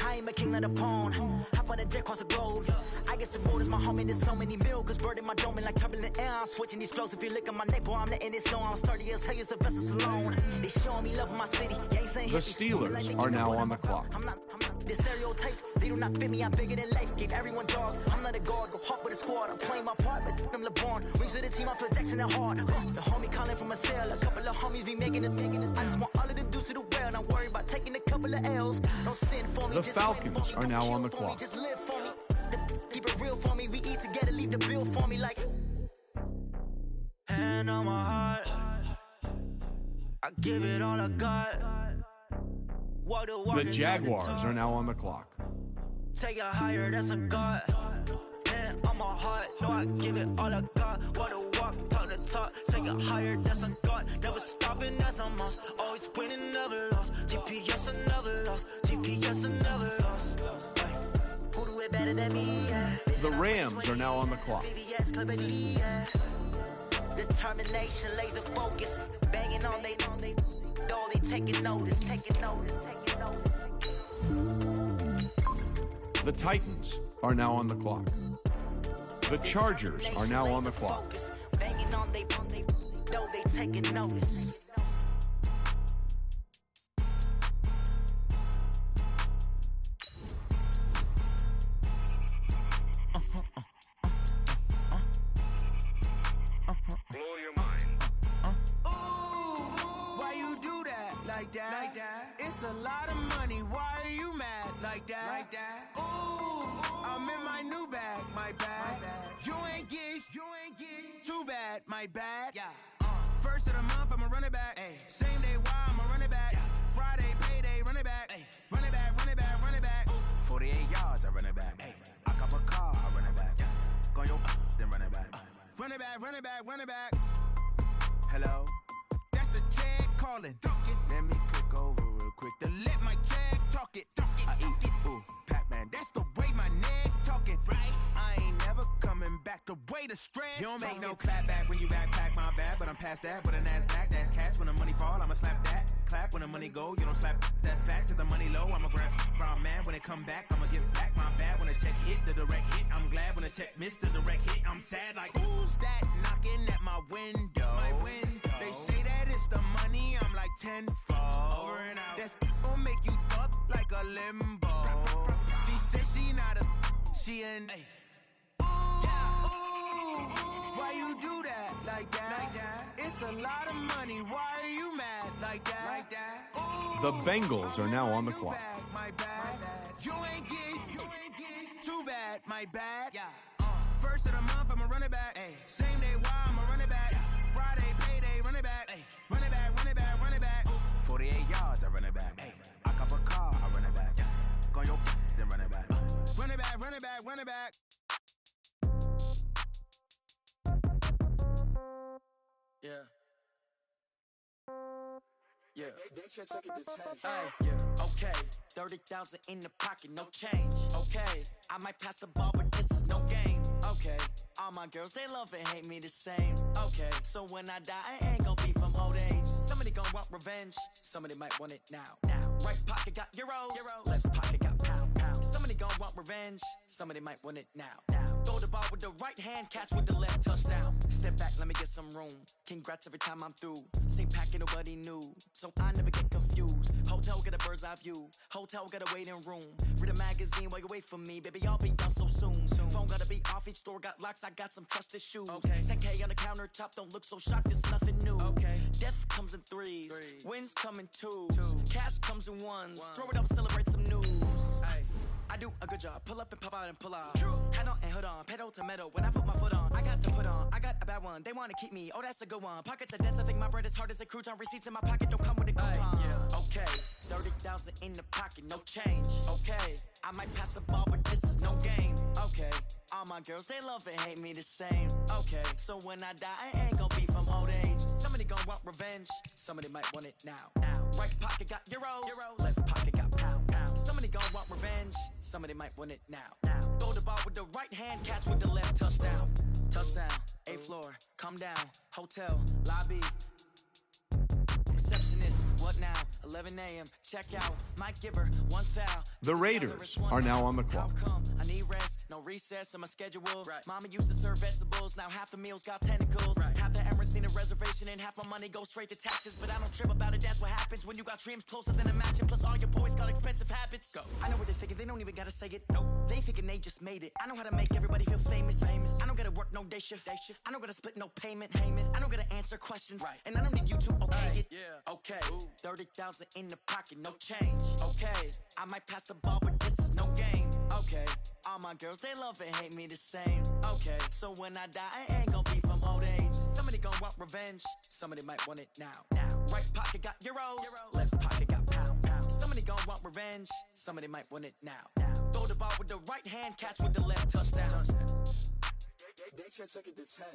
S2: I am a king of the pawn. Hop on a jet across the globe. I guess the board is my home and there's so many milk. Bird in my dome and like turbulent air. I'm switching these flows. If you look at my neck, boy, I'm letting it snow. I'm sturdy as hell as a vessel alone. They showing me love in my city.
S11: The Steelers are now on the clock.
S2: I'm not the stereotypes. They do not fit me. I'm bigger than life. Gave everyone jobs. I'm not a guard. Go hard with a squad. I'm playing my part, but them LeBron. Rings to the team. I feel Jackson and hard. The homie calling from a cell. A couple of homies be making it. I just want all of them dudes to do well. Not worry about taking a couple of L's. Don't send for me.
S11: The Falcons are now on the clock.
S2: Just live for me. Keep it real for me. We eat together. Leave the bill for me like. Hand on my heart. I give it all I got.
S11: The Jaguars are now on the clock.
S2: Take it higher, that's a God. Hand on my heart, no, I give it all I got. Water walk, talk the talk. Take it higher, that's a God. Never stopping, that's a must. Always winning, never lost. GPS, I never lost. GPS, I never lost. Who do it better than me? Yeah.
S11: The Rams are now on the clock.
S2: Determination, laser focus. Banging on they door, they taking notice.
S11: The Titans are now on the clock. The Chargers are now on the clock.
S2: Banging on they door, they taking notice.
S13: It's a lot of money, why are you mad like that? Ooh, I'm in my new bag, my bad. You ain't get too bad, my bad. Yeah. First of the month, I'ma run it back. Ay. Same day, why I'ma run it back. Yeah. Friday, payday, run it back. Ay. Run it back, run it back, run it back. 48 yards, I run it back. Ay. I cop a car, I run it back. Yeah. Go your then run it back. Run it back, run it back, run it back. Hello? That's the check calling. Let me click over real quick to let my check talk it. I eat it, ooh, Pac-Man. That's the way my neck talking. Right? I ain't never coming back the way away the stress. You don't make no clap back when you backpack, my bad, but I'm past that. But a NASDAQ, that's cash. When the money fall, I'ma slap that. Clap when the money go, you don't slap. That's facts. If the money low, I'ma grab brown man. When it come back, I'ma give back my bad. When the check hit, the direct hit, I'm glad. When the check missed, the direct hit, I'm sad. Like, who's that knocking at my window? My window. They say that it's the money, I'm like tenfold. Over and out. That's gon' make you up like a limbo. She said she not a, she an. Why you do that like that? It's a lot of money. Why are you mad like that?
S11: The Bengals are now on the clock.
S13: My bad. You ain't get too bad. My bad. First of the month, I'ma run it back. Same day, why I'ma run it back. Friday, payday, run it back. Run it back, run it back, run it back. 48 yards, I run it back. I cop a car, I run it back. Go your then run it back. Run it back, run it back, run it back.
S2: Yeah. Yeah. Okay. 30,000 in the pocket, no change. Okay. I might pass the ball, but this is no game. Okay. All my girls, they love and hate me the same. Okay. So when I die, I ain't gonna be from old age. Somebody gonna want revenge. Somebody might want it now. Right pocket got euros. Left pocket got pound. Somebody gonna want revenge. Somebody might want it now. Throw the ball with the right hand, catch with the left, touchdown. Step back, let me get some room. Congrats every time I'm through. Same packet, nobody knew. So I never get confused. Hotel get a bird's eye view. Hotel get a waiting room. Read a magazine while you wait for me. Baby, I'll be done so soon. Phone gotta be off, each store got locks. I got some trusted shoes. 10K on the countertop, don't look so shocked, it's nothing new. Death comes in threes. Wins come in twos. Cash comes in ones. Throw it up, celebrate some news. I do a good job. Pull up and pop out and pull out. Hat on and hood on. Pedal to metal. When I put my foot on, I got to put on. I got a bad one. They want to keep me. Oh, that's a good one. Pockets are dense. I think my bread is hard as a crouton. Receipts in my pocket don't come with a coupon. Okay. 30,000 in the pocket. No change. Okay. I might pass the ball, but this is no game. Okay. All my girls, they love and hate me the same. Okay. So when I die, I ain't gonna be from old age. Somebody gonna want revenge. Somebody might want it now. Right pocket got euros. Left pocket got pound. Somebody gonna want revenge. Somebody might want it now. Throw the ball with the right hand, catch with the left, touchdown. Touchdown, 8th floor, come down, hotel, lobby. Receptionist, what now? 11 a.m., check out, might give her one foul.
S11: The Raiders are now on the clock.
S2: I need rest, no recess in my schedule. Mama used to serve vegetables, now half the meals got tentacles. Half the Emirates need a reservation and half my money goes straight to taxes. But I don't trip about it, that's what happens when you got dreams closer than a matching. Plus all your boys got expensive habits. Go. I know what they're thinking, they don't even gotta say it. Nope. They thinking they just made it. I know how to make everybody feel famous. I don't gotta work no day shift. I don't gotta split no payment. I don't gotta answer questions. And I don't need you to okay it. Okay. 30,000 in the pocket, no change. Okay. I might pass the ball, but this is no game. Okay. All my girls, they love and hate me the same. Okay. So when I die, I ain't gonna be from old age. Somebody gonna want revenge. Somebody might want it now. Right pocket got euros. Left pocket got pound. Somebody gonna want revenge. Somebody might want it now. Throw the ball with the right hand, catch with the left, touchdown.
S14: They can't take it to 10.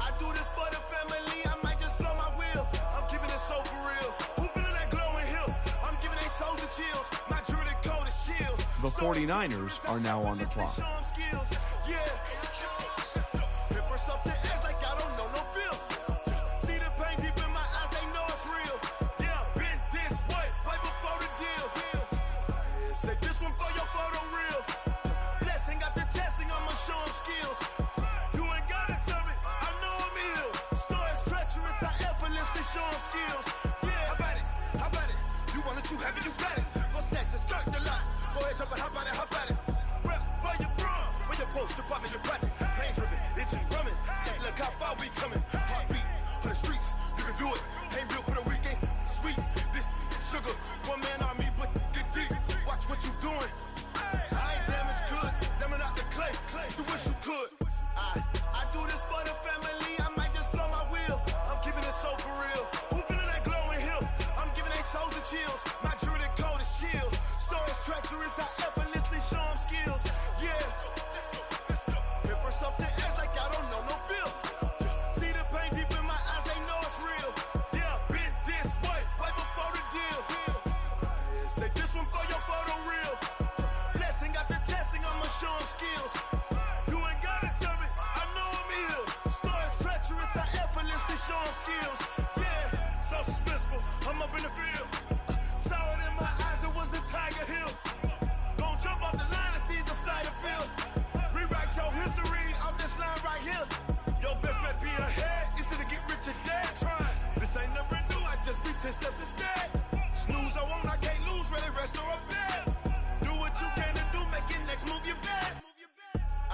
S15: I do this for the family, I might just blow my wheel. I'm keeping it so for real. Who feeling that glowing hill? I'm giving they soldier chills. My jewelry code is chill.
S11: The 49ers are now on the clock.
S16: Department of projects, pain driven, itching, drumming. Look how far we coming. Heartbeat on the streets, you can do it. Ain't built for the weekend, sweet. This sugar, one man army, but get deep. Watch what you doing. I ain't damaged goods, damn out the clay. You wish you could. I do this for the family. I might just blow my wheel. I'm keeping it so for real. Who feeling that glowing hill? I'm giving they soldier chills. My jewelry code is chill. Stories treacherous, I effortlessly show them skills. Yeah.
S15: skills. You ain't gotta tell me, I know I'm ill. Stories treacherous, I effortlessly show them skills. Yeah, so suspenseful, I'm up in the field. Saw it in my eyes, it was the Tiger Hill. Gon' jump off the line and see the flight of field. Rewrite your history off this line right here. Your best bet be ahead, instead of get rich or dead trying. This ain't never new, I just be 10 steps instead. Snooze I won't, I can't lose, ready, rest or up bed. Do what you can to do, make your next move your best.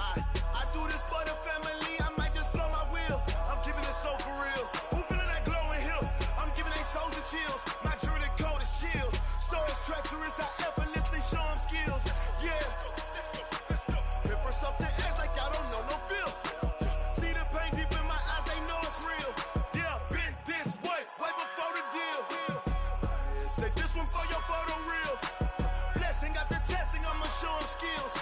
S15: I do this for the family, I might just blow my wheel. I'm keeping it so for real. Who feeling that glowing hill? I'm giving they soldier chills. My jewelry code is chill. Stories treacherous, I effortlessly show them skills. Yeah. Hit first off the edge like I don't know no feel. See the pain deep in my eyes, they know it's real. Yeah, been this way before the deal. Say this one for your photo reel. Blessing after testing, I'ma show them skills.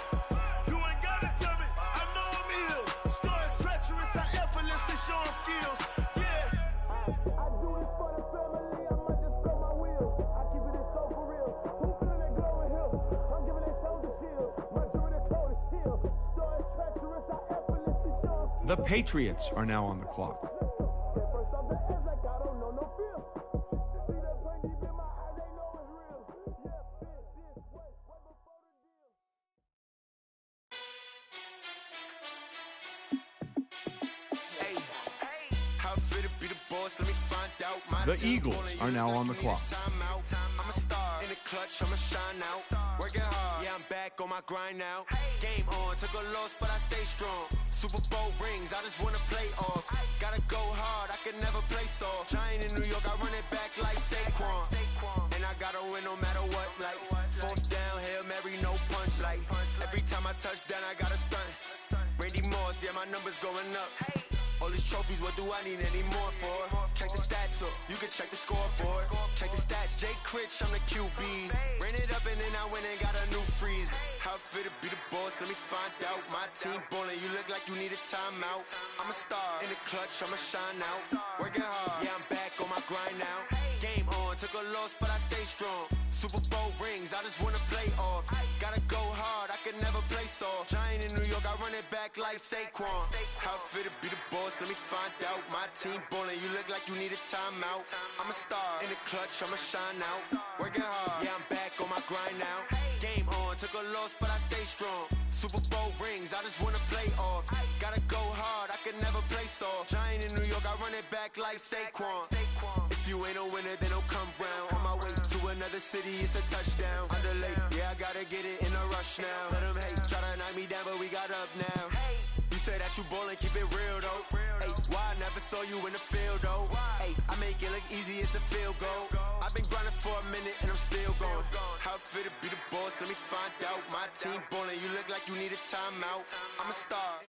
S15: You ain't gotta tell me, I know I'm ill. Stories treacherous, I effortlessly show them skills. Yeah. I do this for the family, I might just blow my wheel. I keep it so for real. Who feeling that glowing hill? I'm giving they soldier chills. My jewelry code is chill. Stories treacherous, I effortlessly show them skills.
S11: The Patriots are now on the clock.
S15: First off the edge like I don't know no feel. See that pain deep in my eyes, they know it's real. Yeah, been this way before the deal.
S1: Hey, how it feel to be the boss? Let me find out. My
S11: The
S1: team
S11: Eagles
S1: ballin',
S11: are
S1: you
S11: now
S1: look
S11: on
S1: like
S11: the
S1: you need
S11: clock.
S1: a timeout. I'm a star in the clutch, I'ma shine out. Working hard, yeah, I'm back on my grind now. Game on, took a loss, but I stay strong. Super Bowl rings, I just wanna play off. Gotta go hard, I can never play soft. Giant in New York, I run it back like Saquon. And I gotta win no matter what, like fourth down, Hail Mary, no punch. Like every time I touch down, I gotta stunt. Randy Moss, yeah, my numbers going up. All these trophies, what do I need any more for? Check the stats up, you can check the scoreboard. Check the stats, Jay Critch, I'm the QB. Ran it up and then I went and got a new freezer. How it feel to be the boss, let me find out. My team ballin', you look like you need a timeout. I'm a star in the clutch, I'ma shine out. Working hard, yeah, I'm back on my grind now. Game on, took a loss, but I stay strong. Super Bowl rings, I just wanna play off. Gotta go hard, I can never play soft. Giant in New York, I run it back like Saquon. How it feel to be the boss, let me find out. My team ballin', you look like you need a timeout. I'm a star in the clutch, I'ma shine out. Working hard, yeah, I'm back on my grind now. Game on, took a loss, but I stay strong. Super Bowl rings, I just wanna play off. Gotta go hard, I can never play soft. Giant in New York, I run it back like Saquon. If you ain't a winner, then don't come round. On my way to another city, it's a touchdown. Underlay, yeah, I gotta get it in a rush now. Let them hate, try to knock me down, but we got up now. You say that you ballin', keep it real though. Hey, why I never saw you in the field though? Hey, I make it look easy, it's a field goal. I've been grinding for a minute and I'm still going. How it feel to be the boss, let me find out. My team ballin', you look like you need a timeout. I'm a star.